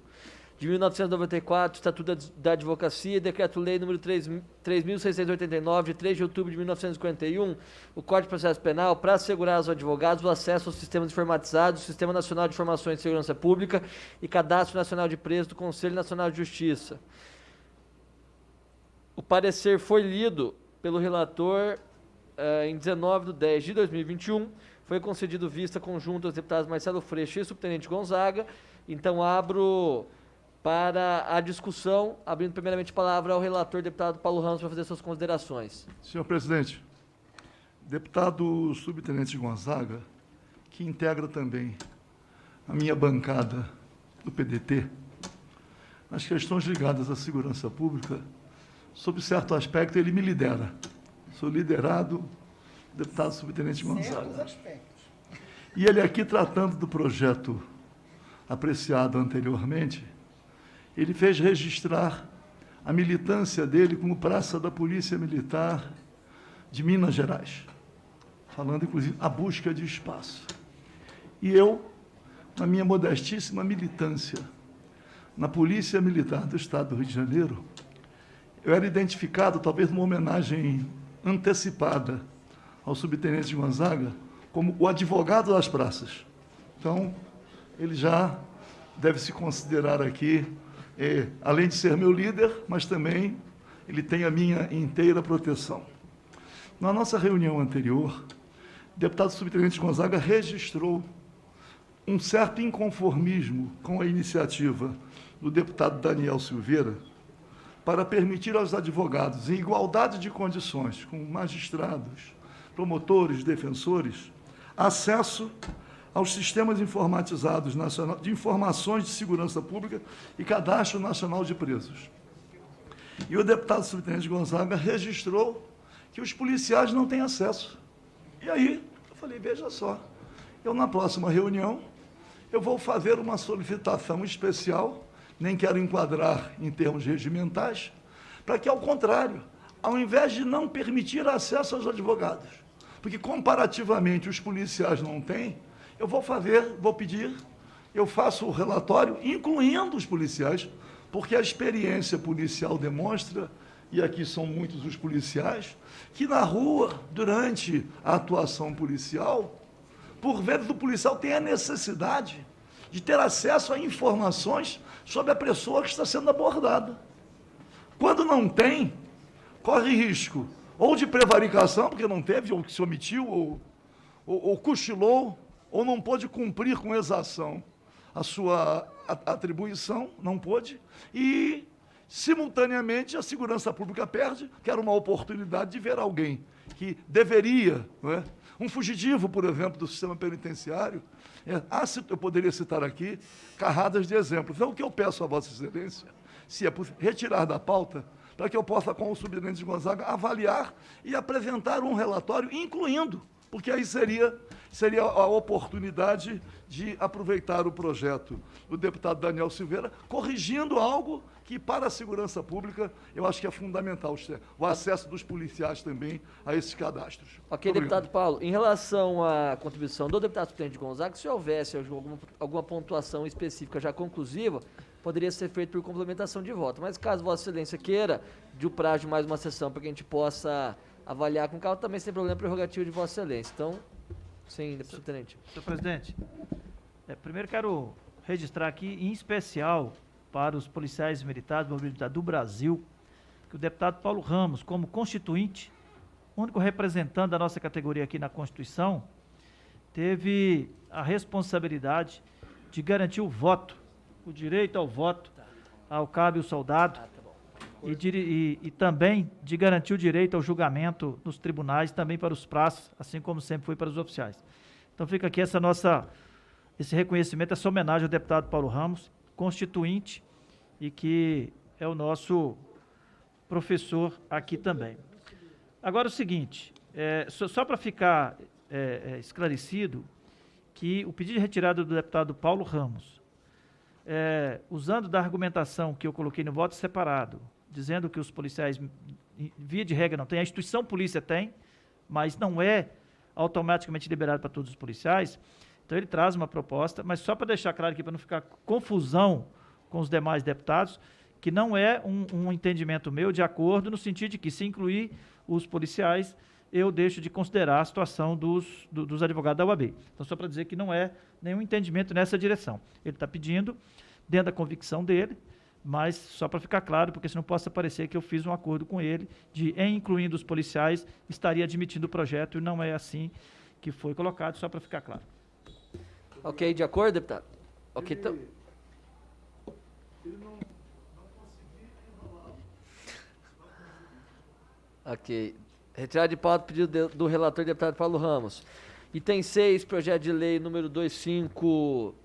A: de 1994, Estatuto da Advocacia, e Decreto-Lei número 3.689, de 3 de outubro de 1951, o Código de Processo Penal, para assegurar aos advogados o acesso aos sistemas informatizados, Sistema Nacional de Informações de Segurança Pública e Cadastro Nacional de Presos do Conselho Nacional de Justiça. O parecer foi lido pelo relator em 19/10/2021, foi concedido vista conjunta aos deputados Marcelo Freixo e subtenente Gonzaga. Então, abro para a discussão, abrindo primeiramente a palavra ao relator, deputado Paulo Ramos, para fazer suas considerações.
D: Senhor presidente, deputado subtenente Gonzaga, que integra também a minha bancada do PDT, nas questões ligadas à segurança pública, sob certo aspecto, ele me lidera. Sou liderado, deputado subtenente Gonzaga. E ele aqui, tratando do projeto apreciado anteriormente, ele fez registrar a militância dele como praça da Polícia Militar de Minas Gerais, falando, inclusive, a busca de espaço. E eu, na minha modestíssima militância na Polícia Militar do Estado do Rio de Janeiro, eu era identificado, talvez numa homenagem antecipada ao subtenente Gonzaga, como o advogado das praças. Então, ele já deve se considerar aqui, além de ser meu líder, mas também ele tem a minha inteira proteção. Na nossa reunião anterior, o deputado subtenente Gonzaga registrou um certo inconformismo com a iniciativa do deputado Daniel Silveira para permitir aos advogados, em igualdade de condições com magistrados, promotores, defensores, acesso aos sistemas informatizados de informações de segurança pública e Cadastro Nacional de Presos. E o deputado subtenente Gonzaga registrou que os policiais não têm acesso. E aí, eu falei, veja só, eu na próxima reunião, eu vou fazer uma solicitação especial, nem quero enquadrar em termos regimentais, para que, ao contrário, ao invés de não permitir acesso aos advogados, porque comparativamente os policiais não têm, eu vou pedir, eu faço o relatório, incluindo os policiais, porque a experiência policial demonstra, e aqui são muitos os policiais, que na rua, durante a atuação policial, por vezes o policial tem a necessidade de ter acesso a informações sobre a pessoa que está sendo abordada. Quando não tem, corre risco ou de prevaricação, porque não teve, ou que se omitiu, ou cochilou, ou não pôde cumprir com exação a sua atribuição, não pôde, e, simultaneamente, a segurança pública perde, que era uma oportunidade de ver alguém que deveria, não é? Um fugitivo, por exemplo, do sistema penitenciário, eu poderia citar aqui carradas de exemplos. Então, o que eu peço a Vossa Excelência, se é possível, retirar da pauta, para que eu possa, com o subtenente Gonzaga, avaliar e apresentar um relatório, incluindo, porque aí seria a oportunidade de aproveitar o projeto do deputado Daniel Silveira, corrigindo algo que, para a segurança pública, eu acho que é fundamental, o acesso dos policiais também a esses cadastros.
A: Ok, deputado Paulo, em relação à contribuição do deputado subtenente Gonzaga, se houvesse alguma pontuação específica já conclusiva, poderia ser feito por complementação de voto. Mas caso Vossa Excelência queira, de o prazo de mais uma sessão para que a gente possa avaliar com calma, também sem problema, prerrogativo de Vossa Excelência. Então, sim, deputado subtenente.
B: Senhor presidente, primeiro quero registrar aqui, em especial, para os policiais militares do Brasil, que o deputado Paulo Ramos, como constituinte, único representante da nossa categoria aqui na Constituição, teve a responsabilidade de garantir o voto, o direito ao voto, ao cabo e o soldado, e também de garantir o direito ao julgamento nos tribunais, também para os praças, assim como sempre foi para os oficiais. Então fica aqui esse reconhecimento, essa homenagem ao deputado Paulo Ramos, constituinte, e que é o nosso professor aqui também. Agora o seguinte, só para ficar esclarecido, que o pedido de retirada do deputado Paulo Ramos, usando da argumentação que eu coloquei no voto separado, dizendo que os policiais, via de regra, não tem, a instituição polícia tem, mas não é automaticamente liberado para todos os policiais. Então, ele traz uma proposta, mas só para deixar claro aqui, para não ficar confusão com os demais deputados, que não é um entendimento meu de acordo, no sentido de que, se incluir os policiais, eu deixo de considerar a situação dos advogados da UAB. Então, só para dizer que não é nenhum entendimento nessa direção. Ele está pedindo, dentro da convicção dele, mas só para ficar claro, porque senão possa parecer que eu fiz um acordo com ele de, em incluindo os policiais, estaria admitindo o projeto, e não é assim que foi colocado, só para ficar claro.
A: Ok, de acordo, deputado? Ok, então... Ok. Retirada de pauta, pedido do relator, deputado Paulo Ramos. Item 6, projeto de lei número 2528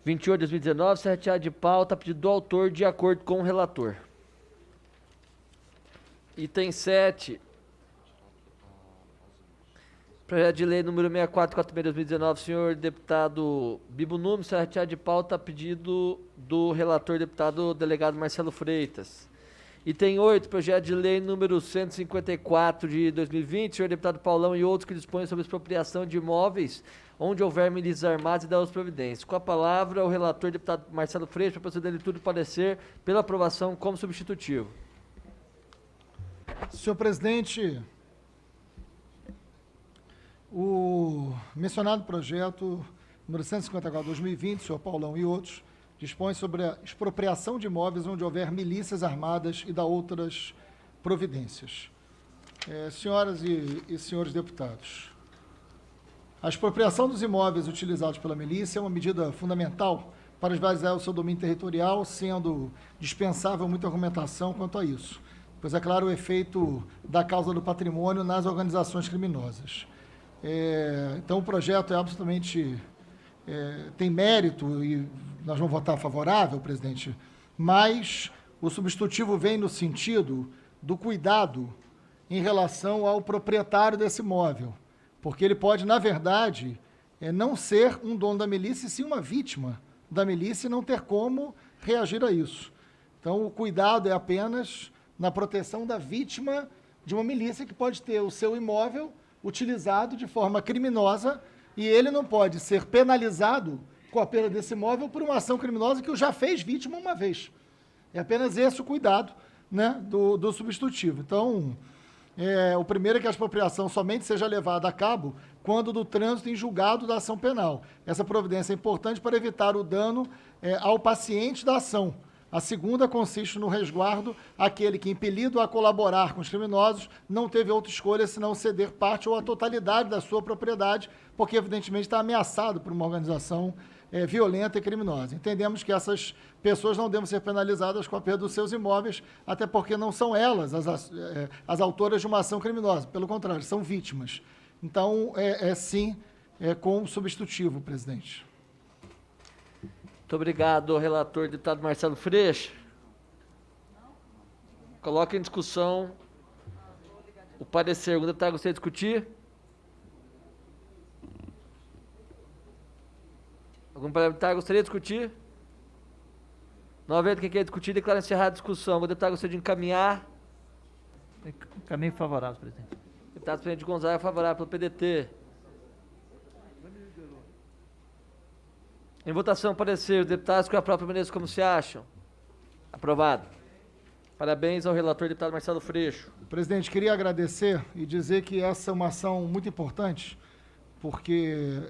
A: de 2019, será retirada de pauta, pedido do autor, de acordo com o relator. Item 7, projeto de lei número 6446 de 2019, senhor deputado Bibo Nunes, será retirada de pauta, pedido do relator, deputado delegado Marcelo Freitas. Item 8, projeto de lei número 154 de 2020, senhor deputado Paulão e outros que dispõem sobre expropriação de imóveis onde houver milícias armadas e das providências. Com a palavra, o relator, deputado Marcelo Freixo, para proceder a leitura do parecer pela aprovação como substitutivo.
H: Senhor presidente, o mencionado projeto número 154/2020, senhor Paulão e outros, dispõe sobre a expropriação de imóveis onde houver milícias armadas e da outras providências. Senhoras e senhores deputados, a expropriação dos imóveis utilizados pela milícia é uma medida fundamental para esvaziar o seu domínio territorial, sendo dispensável muita argumentação quanto a isso, pois é claro o efeito da causa do patrimônio nas organizações criminosas. Então o projeto é absolutamente... tem mérito e nós vamos votar favorável, presidente, mas o substitutivo vem no sentido do cuidado em relação ao proprietário desse imóvel, porque ele pode, na verdade, não ser um dono da milícia, e sim uma vítima da milícia e não ter como reagir a isso. Então, o cuidado é apenas na proteção da vítima de uma milícia que pode ter o seu imóvel utilizado de forma criminosa e ele não pode ser penalizado com a perda desse imóvel por uma ação criminosa que o já fez vítima uma vez. É apenas esse o cuidado, né, do substitutivo. Então, o primeiro é que a expropriação somente seja levada a cabo quando do trânsito em julgado da ação penal. Essa providência é importante para evitar o dano ao paciente da ação. A segunda consiste no resguardo àquele que, impelido a colaborar com os criminosos, não teve outra escolha senão ceder parte ou a totalidade da sua propriedade, porque evidentemente está ameaçado por uma organização violenta e criminosa. Entendemos que essas pessoas não devem ser penalizadas com a perda dos seus imóveis, até porque não são elas as autoras de uma ação criminosa, pelo contrário, são vítimas. Então, sim, com substitutivo, presidente.
A: Muito obrigado, relator, deputado Marcelo Freixo. Coloca em discussão o parecer. O deputado gostaria de discutir? Algum parlamentar gostaria de discutir? Não havendo quem queira discutir, declaro encerrada a discussão. O deputado gostaria de encaminhar?
B: Caminho favorável, presidente.
A: Deputado presidente Gonzaga, favorável pelo PDT. Em votação, parecer. Os deputados que aprovam permaneçam como se acham. Aprovado. Parabéns ao relator, deputado Marcelo Freixo.
H: Presidente, queria agradecer e dizer que essa é uma ação muito importante, porque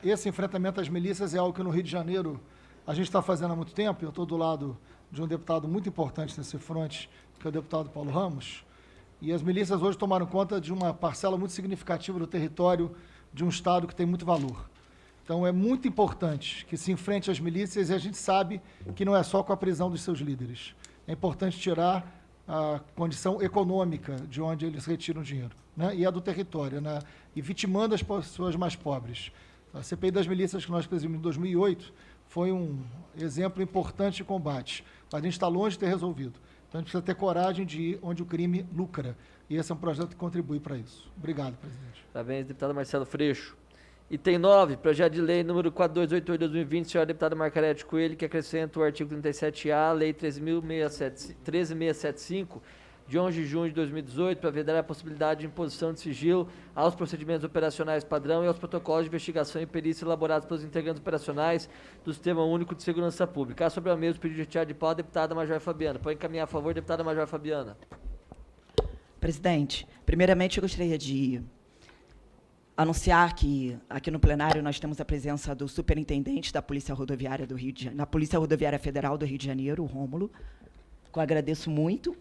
H: esse enfrentamento às milícias é algo que no Rio de Janeiro a gente está fazendo há muito tempo. Eu estou do lado de um deputado muito importante nesse fronte, que é o deputado Paulo Ramos, e as milícias hoje tomaram conta de uma parcela muito significativa do território de um estado que tem muito valor. Então, é muito importante que se enfrente as milícias e a gente sabe que não é só com a prisão dos seus líderes. É importante tirar a condição econômica de onde eles retiram dinheiro, né? E a do território, né? E vitimando as pessoas mais pobres. A CPI das milícias que nós presidimos em 2008 foi um exemplo importante de combate, mas a gente está longe de ter resolvido. Então, a gente precisa ter coragem de ir onde o crime lucra. E esse é um projeto que contribui para isso. Obrigado, presidente.
A: Parabéns, deputado Marcelo Freixo. Item 9, projeto de lei número 4288/2020, senhora deputada Margarete Coelho, que acrescenta o artigo 37A, lei 13.675, de 11 de junho de 2018, para vedar a possibilidade de imposição de sigilo aos procedimentos operacionais padrão e aos protocolos de investigação e perícia elaborados pelos integrantes operacionais do Sistema Único de Segurança Pública. Há sobre a mesa o pedido de retirada de pauta, deputada Major Fabiana. Pode encaminhar a favor, deputada Major Fabiana.
E: Presidente, primeiramente eu gostaria de anunciar que aqui no plenário nós temos a presença do superintendente da Polícia Rodoviária do Rio de Janeiro, na Polícia Rodoviária Federal do Rio de Janeiro, o Rômulo, que eu agradeço muito,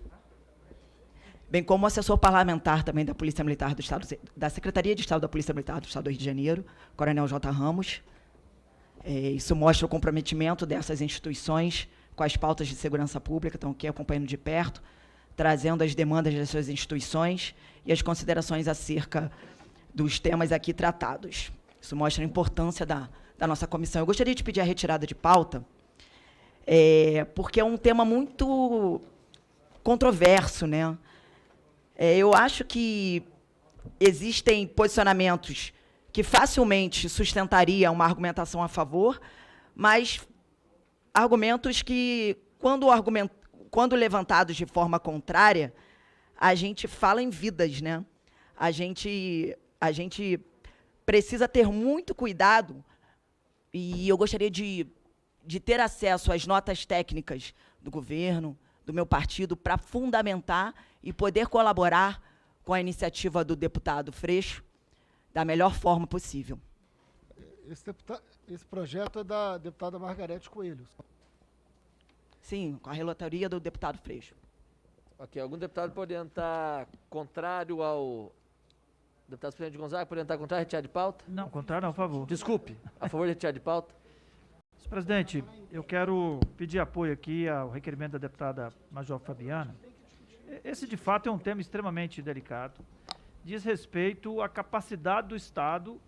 E: bem como o assessor parlamentar também da Polícia Militar do Estado, da Secretaria de Estado da Polícia Militar do Estado do Rio de Janeiro, Coronel J. Ramos. Isso mostra o comprometimento dessas instituições com as pautas de segurança pública, estão aqui acompanhando de perto, trazendo as demandas das suas instituições e as considerações acerca dos temas aqui tratados. Isso mostra a importância da nossa comissão. Eu gostaria de pedir a retirada de pauta, porque é um tema muito controverso, né? Eu acho que existem posicionamentos que facilmente sustentariam uma argumentação a favor, mas argumentos que, quando levantados de forma contrária, a gente fala em vidas, né? A gente precisa ter muito cuidado, e eu gostaria de ter acesso às notas técnicas do governo, do meu partido, para fundamentar e poder colaborar com a iniciativa do deputado Freixo da melhor forma possível.
H: Esse projeto é da deputada Margarete Coelho.
E: Sim, com a relatoria do deputado Freixo.
A: Ok, algum deputado pode orientar contrário ao... Deputado Presidente Gonzaga, pode orientar contrário, retirada de pauta?
B: Não, contrário não, a favor.
A: Desculpe, a favor de retirada de pauta?
B: Senhor presidente, eu quero pedir apoio aqui ao requerimento da deputada Major Fabiana. Esse, de fato, é um tema extremamente delicado. Diz respeito à capacidade do Estado,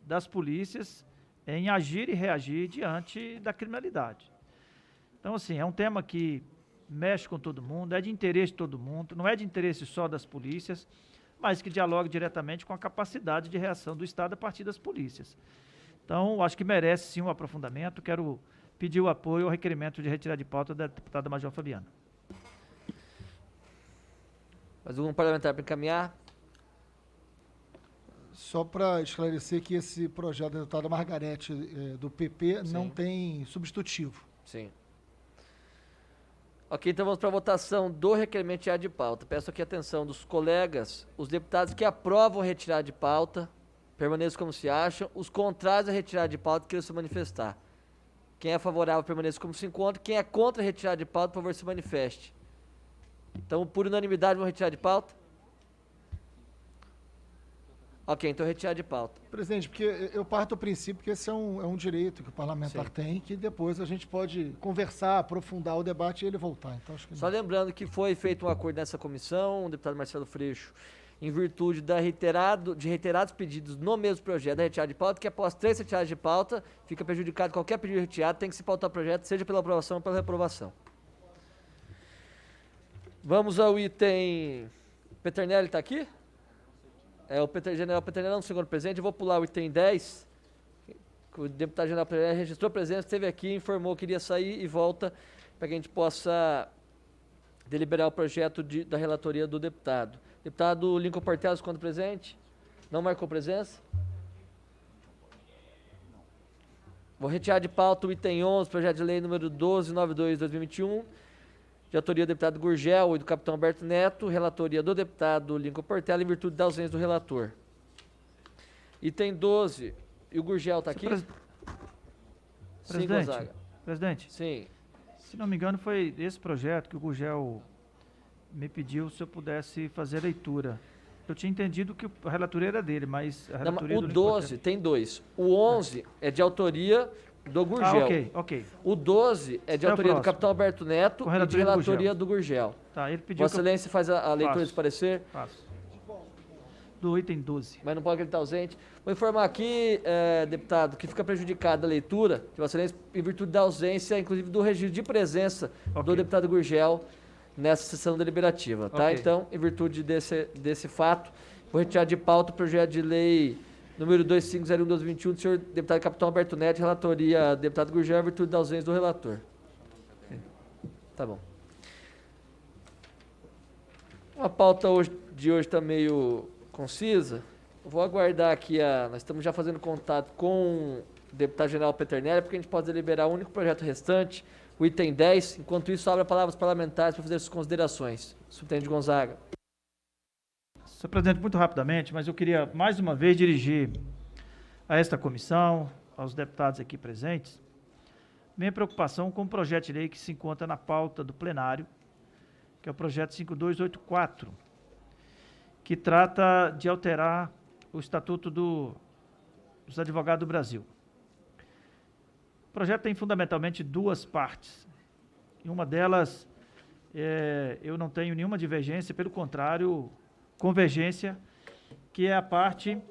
B: das polícias, em agir e reagir diante da criminalidade. Então, assim, é um tema que mexe com todo mundo, é de interesse de todo mundo, não é de interesse só das polícias, mas que dialoga diretamente com a capacidade de reação do Estado a partir das polícias. Então, acho que merece sim um aprofundamento. Quero pedir o apoio ao requerimento de retirada de pauta da deputada Major Fabiana.
A: Mais algum parlamentar para encaminhar?
H: Só para esclarecer que esse projeto da deputada Margarete do PP não tem substitutivo.
A: Sim. Ok, então vamos para a votação do requerimento de retirada de pauta. Peço aqui a atenção dos colegas, os deputados que aprovam a retirada de pauta, permaneçam como se acham. Os contrários à retirada de pauta, queiram se manifestar. Quem é favorável, permaneça como se encontra. Quem é contra a retirada de pauta, por favor, se manifeste. Então, por unanimidade, vamos retirar de pauta? Ok, então retirar de pauta.
H: Presidente, porque eu parto do princípio que esse é um direito que o parlamentar tem, que depois a gente pode conversar, aprofundar o debate e ele voltar. Então, acho que
A: Só lembrando que foi feito um acordo nessa comissão, o deputado Marcelo Freixo, em virtude de reiterados pedidos no mesmo projeto da retirada de pauta, que após 3 retiradas de pauta, fica prejudicado qualquer pedido de retirada, tem que se pautar o projeto, seja pela aprovação ou pela reprovação. Vamos ao item... Peternelli está aqui? O general Peternelli não, senhor presidente. Eu vou pular o item 10. O deputado general Peternelli registrou presença, esteve aqui, informou que iria sair e volta para que a gente possa deliberar o projeto da relatoria do deputado. Deputado Lincoln Portelas, quando presente? Não marcou presença? Vou retirar de pauta o item 11, projeto de lei número 1292/2021, de autoria do deputado Gurgel e do capitão Alberto Neto, relatoria do deputado Lincoln Portela, em virtude da ausência do relator. Item 12, e o Gurgel está aqui? Sim, Gonzaga.
B: Presidente,
A: Sim.
B: se não me engano, foi esse projeto que o Gurgel me pediu se eu pudesse fazer a leitura. Eu tinha entendido que a relatoria era dele, mas a relatoria
A: Não, o 12 tem 2. O 11 é de autoria do Gurgel.
B: Ok.
A: O 12 é de autoria do capitão Alberto Neto e de relatoria do Gurgel.
B: Tá, ele pediu.
A: Vossa Excelência faz a leitura desse parecer?
B: Faço. Do item 12.
A: Mas não pode que ele está ausente. Vou informar aqui, deputado, que fica prejudicada a leitura de Vossa Excelência em virtude da ausência, inclusive do registro de presença do deputado Gurgel nessa sessão deliberativa, tá? Então, em virtude desse fato, vou retirar de pauta o projeto de lei número 2501/2021 do senhor deputado capitão Alberto Neto, relatoria deputado Gurgel, em virtude da ausência do relator. Tá bom. A pauta de hoje está meio concisa. Eu vou aguardar aqui nós estamos já fazendo contato com o deputado general Peternelli, porque a gente pode deliberar o único projeto restante, o item 10. Enquanto isso, abre a palavra aos parlamentares para fazer suas considerações. Subtenente Gonzaga.
B: Senhor presidente, muito rapidamente, mas eu queria mais uma vez dirigir a esta comissão, aos deputados aqui presentes, minha preocupação com o projeto de lei que se encontra na pauta do plenário, que é o projeto 5284, que trata de alterar o Estatuto dos Advogados do Brasil. O projeto tem fundamentalmente duas partes. Em uma delas, eu não tenho nenhuma divergência, pelo contrário, convergência, que é a parte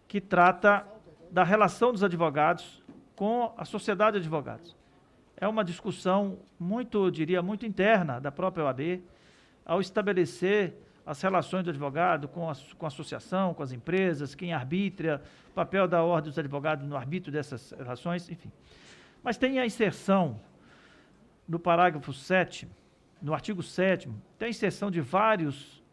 B: que trata da relação dos advogados com a sociedade de advogados. É uma discussão muito, eu diria, muito interna da própria OAB, ao estabelecer as relações do advogado com a associação, com as empresas, quem arbitra, o papel da ordem dos advogados no arbítrio dessas relações, enfim. Mas tem a inserção no parágrafo 7º, no artigo 7º, tem a inserção de vários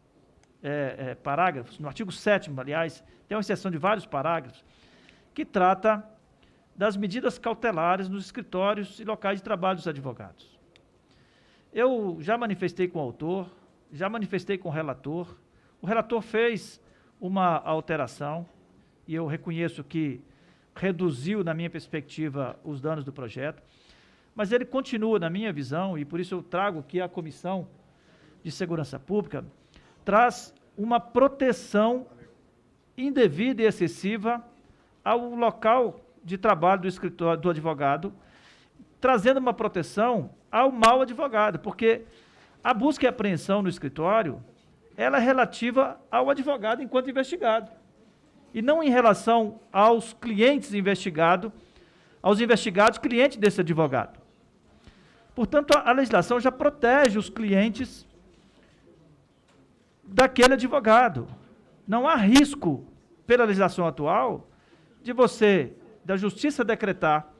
B: parágrafos, no artigo 7º, aliás, tem uma inserção de vários parágrafos, que trata das medidas cautelares nos escritórios e locais de trabalho dos advogados. Eu já manifestei com o autor, já manifestei com o relator fez uma alteração, e eu reconheço que reduziu, na minha perspectiva, os danos do projeto, mas ele continua, na minha visão, e por isso eu trago que a Comissão de Segurança Pública traz uma proteção indevida e excessiva ao local de trabalho do escritório do advogado, trazendo uma proteção ao mau advogado, porque a busca e apreensão no escritório, ela é relativa ao advogado enquanto investigado, e não em relação aos clientes investigados, aos investigados clientes desse advogado. Portanto, a legislação já protege os clientes daquele advogado. Não há risco, pela legislação atual, de você, da Justiça, decretar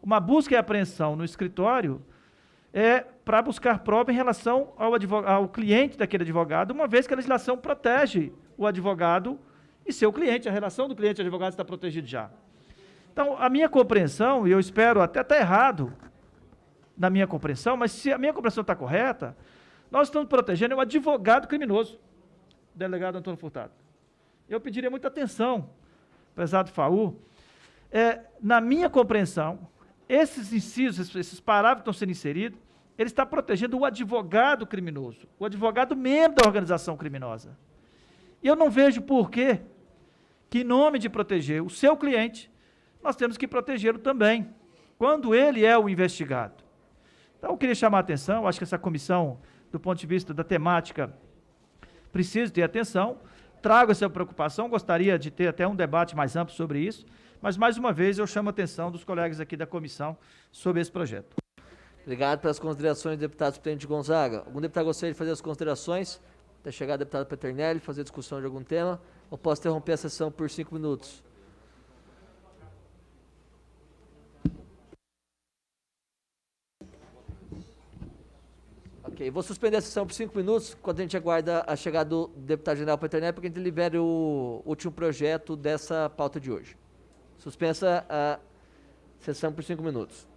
B: uma busca e apreensão no escritório para buscar prova em relação ao cliente daquele advogado, uma vez que a legislação protege o advogado e seu cliente, a relação do cliente e advogado está protegida já. Então, a minha compreensão, e eu espero até estar errado na minha compreensão, mas se a minha compreensão está correta, nós estamos protegendo o advogado criminoso, delegado Antônio Furtado. Eu pediria muita atenção, prezado Faú. Na minha compreensão, esses incisos, esses parágrafos que estão sendo inseridos, ele está protegendo o advogado criminoso, o advogado membro da organização criminosa. E eu não vejo por que, em nome de proteger o seu cliente, nós temos que protegê-lo também, quando ele é o investigado. Então, eu queria chamar a atenção, acho que essa comissão, do ponto de vista da temática, precisa ter atenção, trago essa preocupação, gostaria de ter até um debate mais amplo sobre isso, mas, mais uma vez, eu chamo a atenção dos colegas aqui da comissão sobre esse projeto.
A: Obrigado pelas considerações, deputado Subtenente Gonzaga. Algum deputado gostaria de fazer as considerações? Até chegar a deputada Peternelli, fazer discussão de algum tema? Ou posso interromper a sessão por 5 minutos? Ok, vou suspender a sessão por 5 minutos, enquanto a gente aguarda a chegada do deputado general Peternelli, para que a gente libere o último projeto dessa pauta de hoje. Suspensa a sessão por 5 minutos.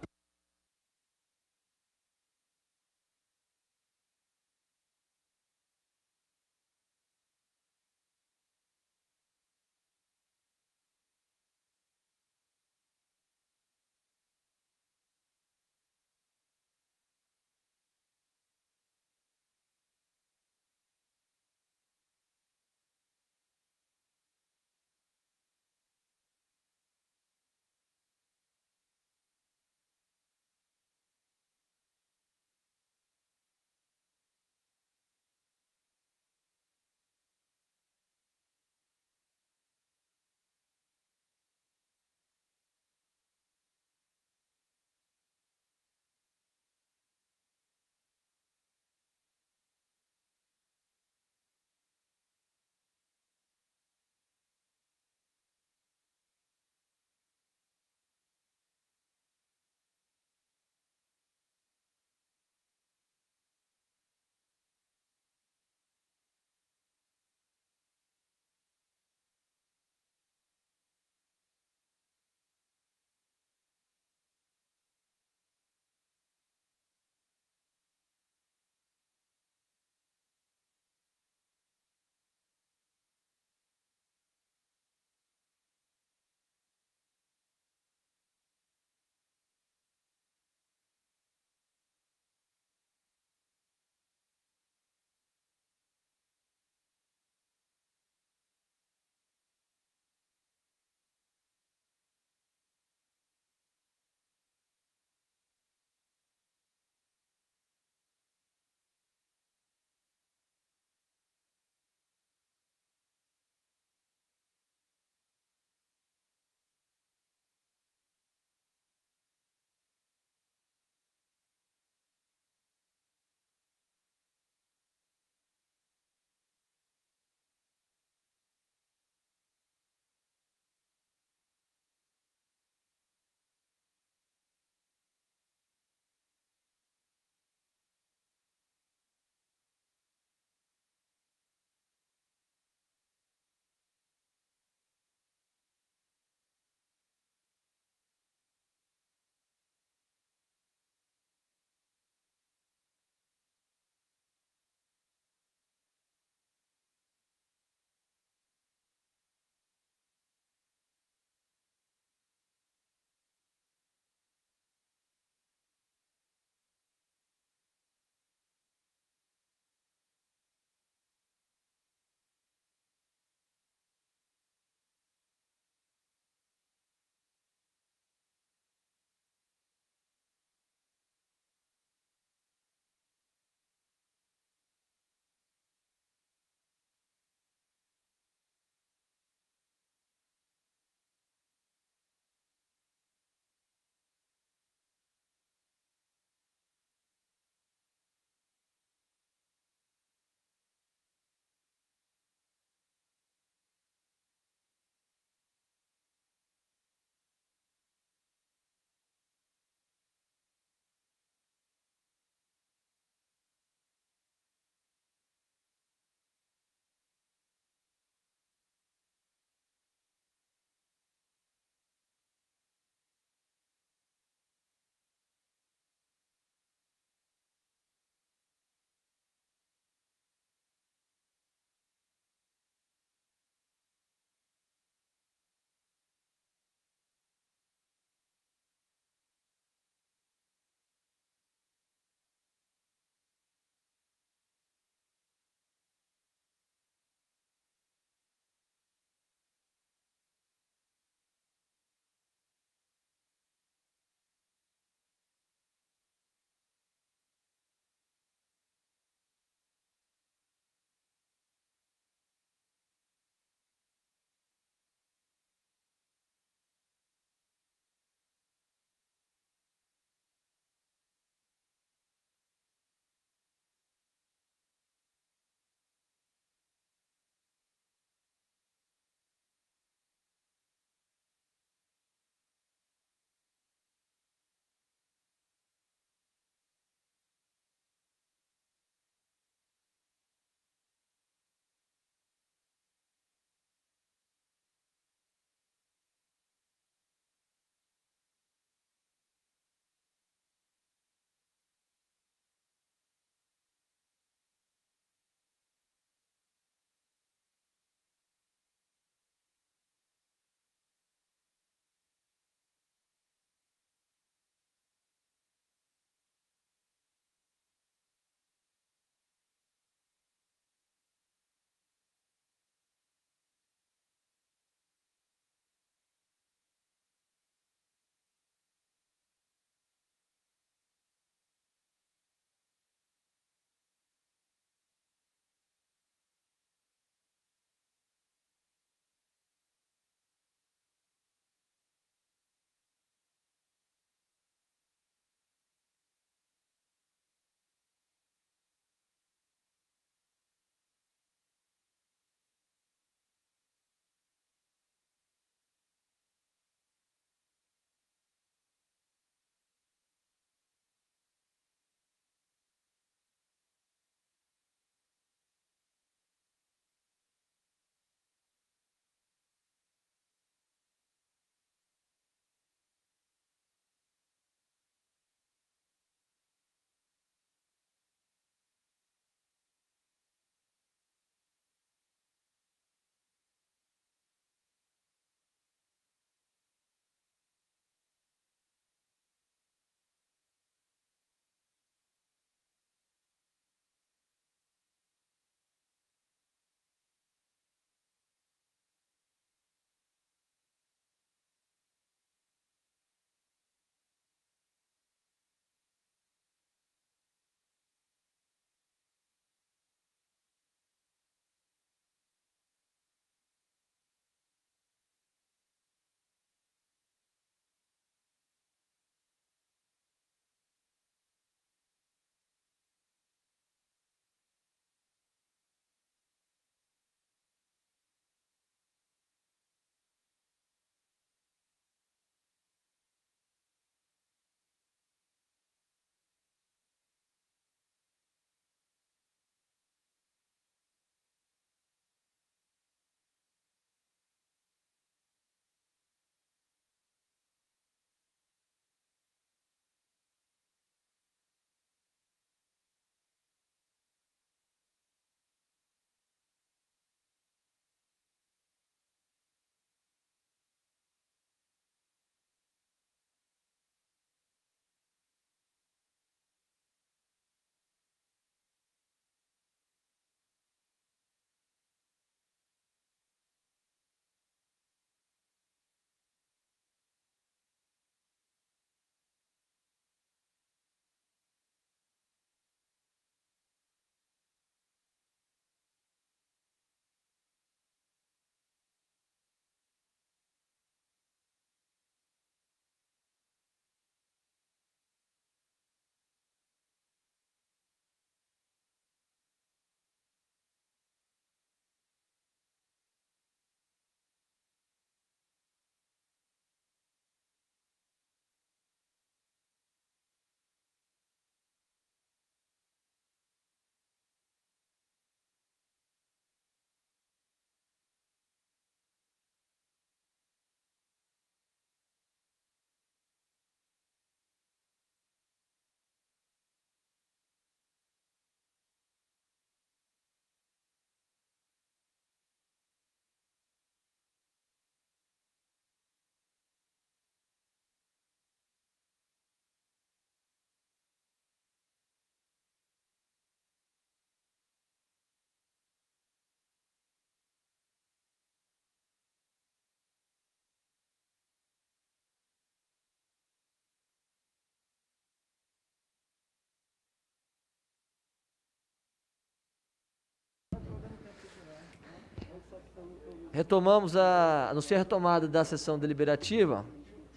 A: anunciei a retomada da sessão deliberativa.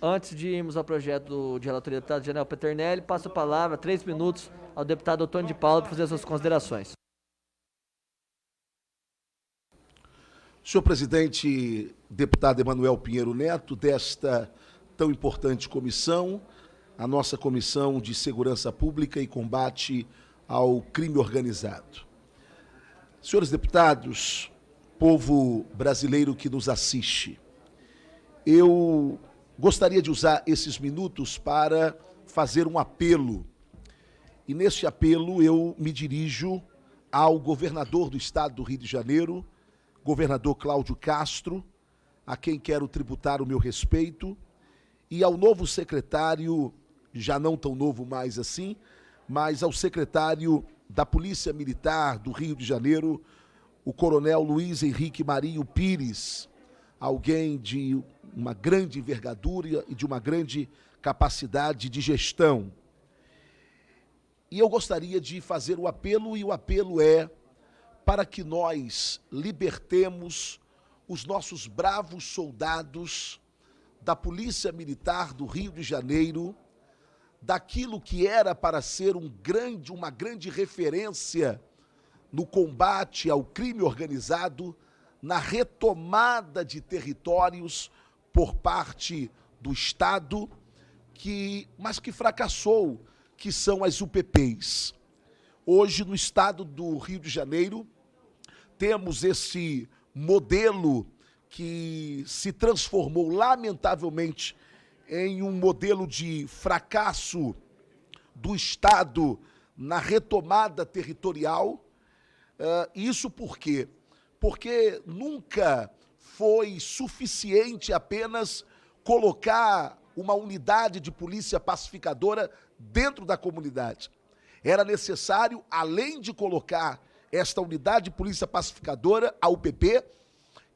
A: Antes de irmos ao projeto de relatoria do deputado Janel Peternelli, passo a palavra, 3 minutos, ao deputado Antônio de Paula para fazer as suas considerações.
I: Senhor presidente, deputado Emanuel Pinheiro Neto, desta tão importante comissão, a nossa Comissão de Segurança Pública e Combate ao Crime Organizado. Senhores deputados, povo brasileiro que nos assiste, eu gostaria de usar esses minutos para fazer um apelo. E neste apelo eu me dirijo ao governador do estado do Rio de Janeiro, governador Cláudio Castro, a quem quero tributar o meu respeito, e ao novo secretário, já não tão novo mais assim, mas ao secretário da Polícia Militar do Rio de Janeiro, o coronel Luiz Henrique Marinho Pires, alguém de uma grande envergadura e de uma grande capacidade de gestão. E eu gostaria de fazer o apelo, e o apelo é para que nós libertemos os nossos bravos soldados da Polícia Militar do Rio de Janeiro, daquilo que era para ser uma grande referência no combate ao crime organizado, na retomada de territórios por parte do Estado, mas que fracassou, que são as UPPs. Hoje, no estado do Rio de Janeiro, temos esse modelo que se transformou, lamentavelmente, em um modelo de fracasso do Estado na retomada territorial. Isso por quê? Porque nunca foi suficiente apenas colocar uma unidade de polícia pacificadora dentro da comunidade. Era necessário, além de colocar esta unidade de polícia pacificadora, a UPP,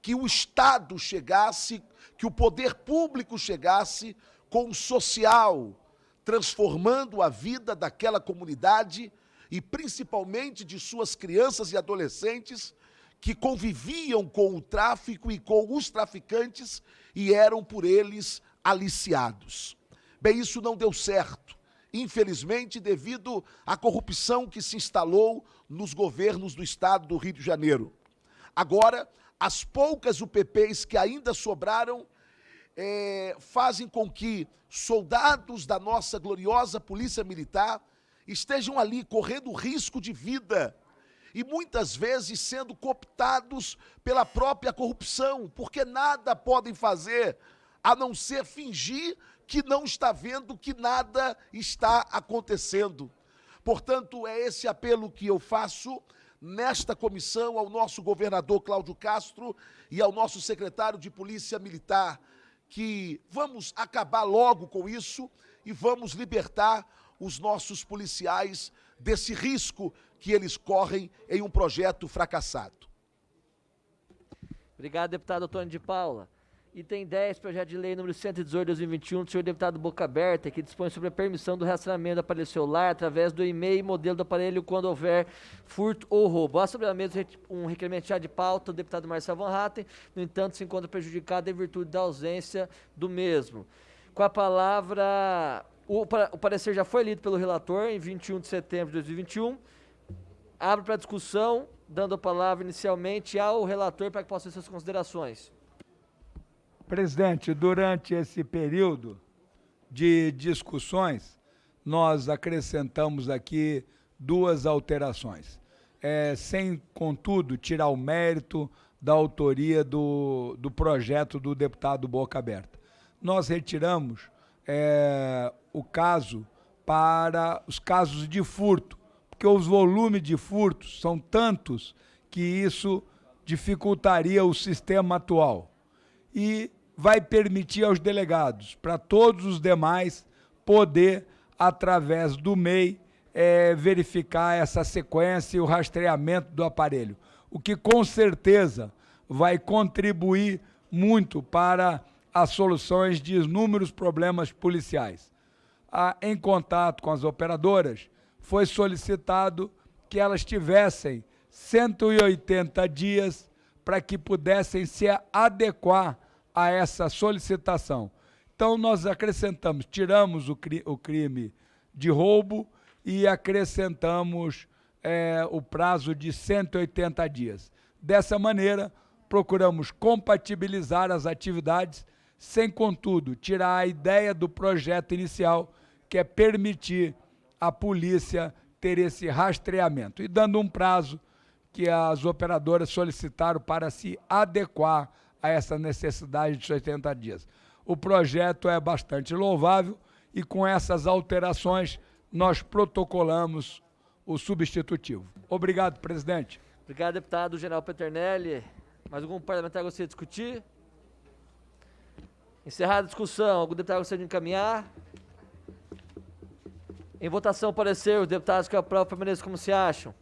I: que o Estado chegasse, que o poder público chegasse com o social, transformando a vida daquela comunidade e principalmente de suas crianças e adolescentes que conviviam com o tráfico e com os traficantes e eram por eles aliciados. Bem, isso não deu certo, infelizmente, devido à corrupção que se instalou nos governos do estado do Rio de Janeiro. Agora, as poucas UPPs que ainda sobraram fazem com que soldados da nossa gloriosa Polícia Militar estejam ali correndo risco de vida e muitas vezes sendo cooptados pela própria corrupção, porque nada podem fazer a não ser fingir que não está vendo, que nada está acontecendo. Portanto, é esse apelo que eu faço nesta comissão ao nosso governador Cláudio Castro e ao nosso secretário de Polícia Militar, que vamos acabar logo com isso e vamos libertar os nossos policiais desse risco que eles correm em um projeto fracassado.
A: Obrigado, deputado Antônio de Paula. Item 10, projeto de lei número 118/2021, do senhor deputado Boca Aberta, que dispõe sobre a permissão do rastreamento do aparelho celular através do e-mail e modelo do aparelho quando houver furto ou roubo. Há sobre a mesa um requerimento já de pauta do deputado Marcel Van Hatten, no entanto, se encontra prejudicado em virtude da ausência do mesmo. Com a palavra, o parecer já foi lido pelo relator em 21 de setembro de 2021. Abro para discussão, dando a palavra inicialmente ao relator para que possa fazer suas considerações.
J: Presidente, durante esse período de discussões, nós acrescentamos aqui 2 alterações, sem, contudo, tirar o mérito da autoria do projeto do deputado Boca Aberta. Nós retiramos o caso para os casos de furto, porque os volumes de furtos são tantos que isso dificultaria o sistema atual. E vai permitir aos delegados, para todos os demais, poder, através do MEI, verificar essa sequência e o rastreamento do aparelho, o que com certeza vai contribuir muito para as soluções de inúmeros problemas policiais. Em contato com as operadoras, foi solicitado que elas tivessem 180 dias para que pudessem se adequar a essa solicitação. Então, nós acrescentamos, tiramos o crime de roubo e acrescentamos o prazo de 180 dias. Dessa maneira, procuramos compatibilizar as atividades, sem, contudo, tirar a ideia do projeto inicial, que é permitir à polícia ter esse rastreamento, e dando um prazo que as operadoras solicitaram para se adequar a essa necessidade de 80 dias. O projeto é bastante louvável e, com essas alterações, nós protocolamos o substitutivo. Obrigado, presidente.
A: Obrigado, deputado General Peternelli. Mais algum parlamentar gostaria de discutir? Encerrada a discussão, algum deputado gostaria de encaminhar? Em votação, parecer, os deputados que aprovam permaneçam como se acham.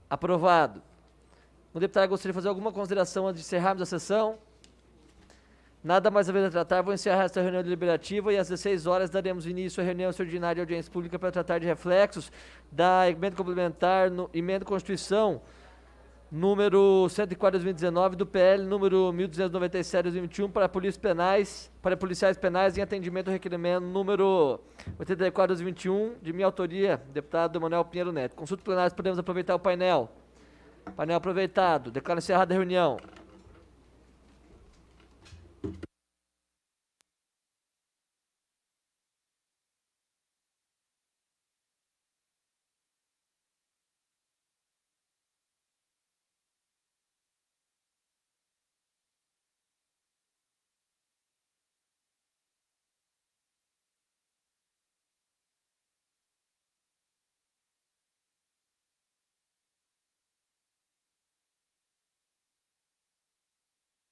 A: Aprovado. O deputado gostaria de fazer alguma consideração antes de encerrarmos a sessão? Nada mais a ver a tratar, vou encerrar esta reunião deliberativa e às 16 horas daremos início à reunião extraordinária de audiência pública para tratar de reflexos da emenda complementar, emenda à Constituição, número 104/2019 do PL, número 1297/2021 para policiais penais em atendimento ao requerimento número 84/2021 de minha autoria, deputado Emanuel Pinheiro Neto. Consulta plenária, podemos aproveitar o painel. Painel aproveitado. Declaro encerrada a reunião.